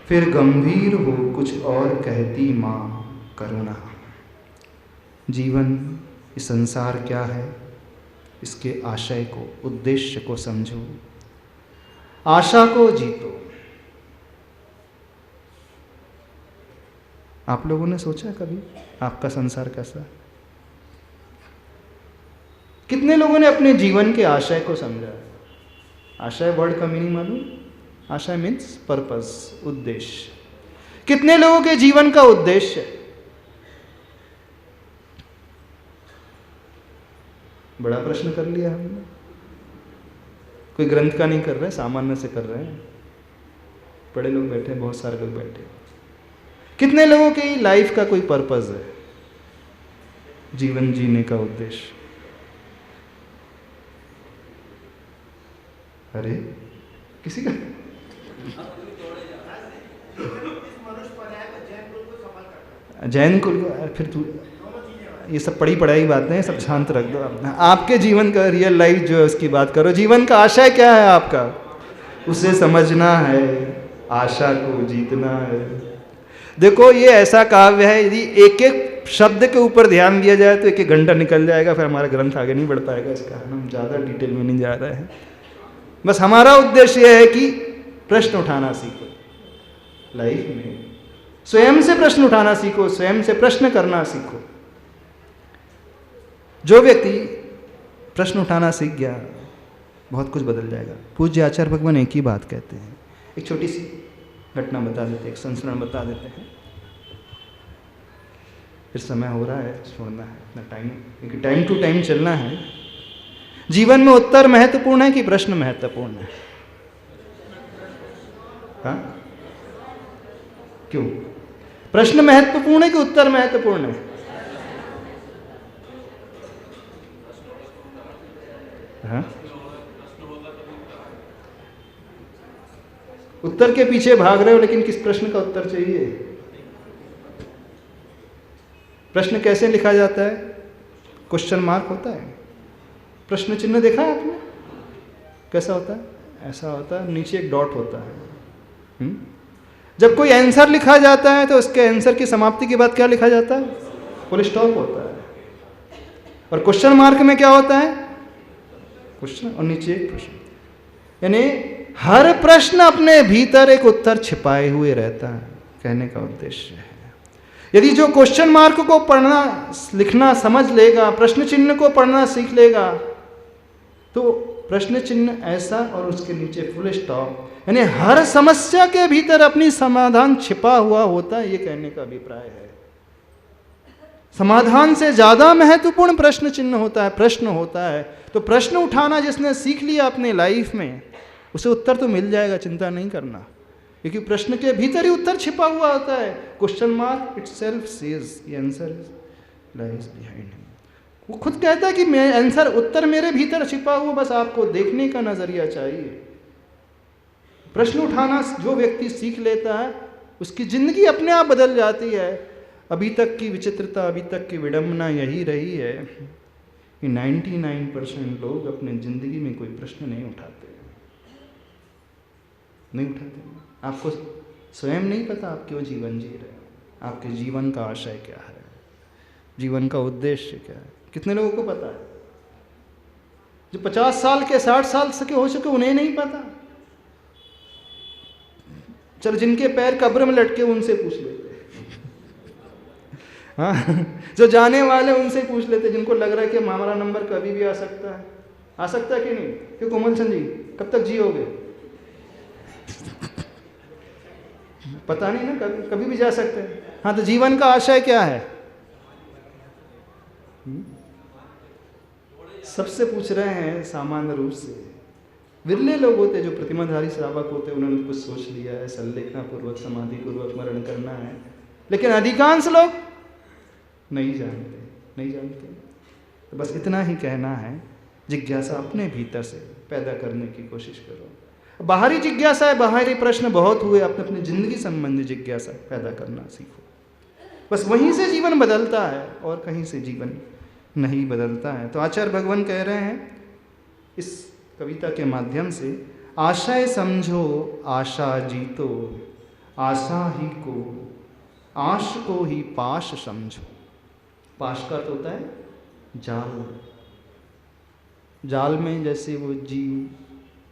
फिर गंभीर हो कुछ और कहती माँ करुणा। जीवन, इस संसार क्या है, इसके आशय को, उद्देश्य को समझो, आशा को जीतो। आप लोगों ने सोचा कभी आपका संसार कैसा? कितने लोगों ने अपने जीवन के आशय को समझा? आशय वर्ड का मीनिंग मालूम? आशय मीन्स पर्पस, उद्देश्य। कितने लोगों के जीवन का उद्देश्य? बड़ा प्रश्न कर लिया हमने। कोई ग्रंथ का नहीं कर रहे, सामान्य से कर रहे हैं। बड़े लोग बैठे, बहुत सारे लोग बैठे। कितने लोगों की लाइफ का कोई पर्पस है, जीवन जीने का उद्देश्य? अरे किसी का जैन कुल, फिर तू ये सब पढ़ी पढ़ाई बातें हैं, सब शांत रख दो। आपके जीवन का रियल लाइफ जो है उसकी बात करो। जीवन का आशय क्या है आपका, उसे समझना है, आशा को जीतना है। देखो ये ऐसा काव्य है, यदि एक एक शब्द के ऊपर ध्यान दिया जाए तो एक एक घंटा निकल जाएगा, फिर हमारा ग्रंथ आगे नहीं बढ़ पाएगा। इसका हम ज़्यादा डिटेल में नहीं जा रहे हैं। बस हमारा उद्देश्य यह है कि प्रश्न उठाना सीखो लाइफ में, स्वयं से प्रश्न उठाना सीखो, स्वयं से प्रश्न करना सीखो। जो व्यक्ति प्रश्न उठाना सीख गया, बहुत कुछ बदल जाएगा। पूज्य आचार्य भगवान एक ही बात कहते हैं। एक छोटी सी घटना बता देते हैं, एक संस्मरण बता देते हैं, फिर समय हो रहा है, छोड़ना है इतना टाइम, क्योंकि टाइम टू टाइम चलना है। जीवन में उत्तर महत्वपूर्ण है कि प्रश्न महत्वपूर्ण है? हाँ, क्यों? प्रश्न महत्वपूर्ण है कि उत्तर महत्वपूर्ण है? हाँ? उत्तर के पीछे भाग रहे हो, लेकिन किस प्रश्न का उत्तर चाहिए? प्रश्न कैसे लिखा जाता है? क्वेश्चन मार्क होता है, प्रश्न चिन्ह देखा है आपने? कैसा होता है? ऐसा होता है, नीचे एक डॉट होता है। जब कोई आंसर लिखा जाता है तो उसके आंसर की समाप्ति के बाद क्या लिखा जाता है? फुल स्टॉप होता है। और क्वेश्चन मार्क में क्या होता है? क्वेश्चन और नीचे एक प्रश्न। यानी हर प्रश्न अपने भीतर एक उत्तर छिपाए हुए रहता है, कहने का उद्देश्य है। यदि जो क्वेश्चन मार्क को पढ़ना लिखना समझ लेगा, प्रश्न चिन्ह को पढ़ना सीख लेगा, तो प्रश्न चिन्ह ऐसा और उसके नीचे फुल स्टॉप, यानी हर समस्या के भीतर अपनी समाधान छिपा हुआ होता है, ये कहने का अभिप्राय है। समाधान से ज्यादा महत्वपूर्ण प्रश्न चिन्ह होता है, प्रश्न होता है। तो प्रश्न उठाना जिसने सीख लिया अपने लाइफ में, उसे उत्तर तो मिल जाएगा, चिंता नहीं करना, क्योंकि प्रश्न के भीतर ही उत्तर छिपा हुआ होता है। Question mark itself says the answer lies behind him. वो खुद कहता है कि मैं आंसर, उत्तर मेरे भीतर छिपा हुआ, बस आपको देखने का नजरिया चाहिए। प्रश्न उठाना जो व्यक्ति सीख लेता है, उसकी जिंदगी अपने आप बदल जाती है। अभी तक की विचित्रता, अभी तक की विडंबना यही रही है कि 99% लोग अपने जिंदगी में कोई प्रश्न नहीं उठाते। आपको स्वयं नहीं पता आप क्यों जीवन जी रहे हो, आपके जीवन का आशय क्या है, जीवन का उद्देश्य क्या है। कितने लोगों को पता है? जो 50 साल के 60 साल के हो चुके उन्हें नहीं पता। चलो जिनके पैर कब्र में लटके उनसे पूछ लेते, हाँ, जो जाने वाले उनसे पूछ लेते, जिनको लग रहा है कि हमारा नंबर कभी भी आ सकता है। आ सकता है कि नहीं? क्यों कोमल चंद जी, कब तक जियोगे? पता नहीं ना, कभी भी जा सकते हैं। हाँ, तो जीवन का आशय क्या है? सबसे पूछ रहे हैं सामान्य रूप से। विरले लोग होते जो प्रतिमाधारी श्रावक होते, उन्होंने कुछ सोच लिया है, संलेखना पूर्वक, समाधि पूर्वक मरण करना है, लेकिन अधिकांश लोग नहीं जानते। तो बस इतना ही कहना है, जिज्ञासा अपने भीतर से पैदा करने की कोशिश करो। बाहरी जिज्ञासा है, बाहरी प्रश्न बहुत हुए, अपने अपनी जिंदगी संबंधी जिज्ञासा पैदा करना सीखो। बस वहीं से जीवन बदलता है और कहीं से जीवन नहीं बदलता है। तो आचार्य भगवान कह रहे हैं इस कविता के माध्यम से, आशय समझो आशा जीतो, आशा ही को, आश को ही पाश समझो। पाश का अर्थ होता है जाल। जाल में जैसे वो जीव,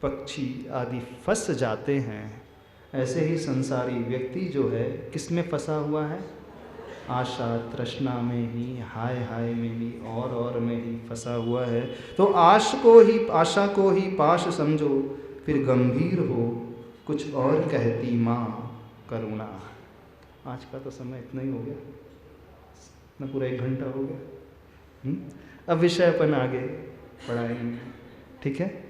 पक्षी आदि फंस जाते हैं, ऐसे ही संसारी व्यक्ति जो है किस में फंसा हुआ है? आशा तृष्णा में ही, हाय हाय में ही, और में ही फंसा हुआ है। तो आशा को ही पाश समझो, फिर गंभीर हो कुछ और कहती माँ करुणा। आज का तो समय इतना ही हो गया ना, पूरा 1 घंटा हो गया। अब विषय अपन आगे पढ़ाई में, ठीक है।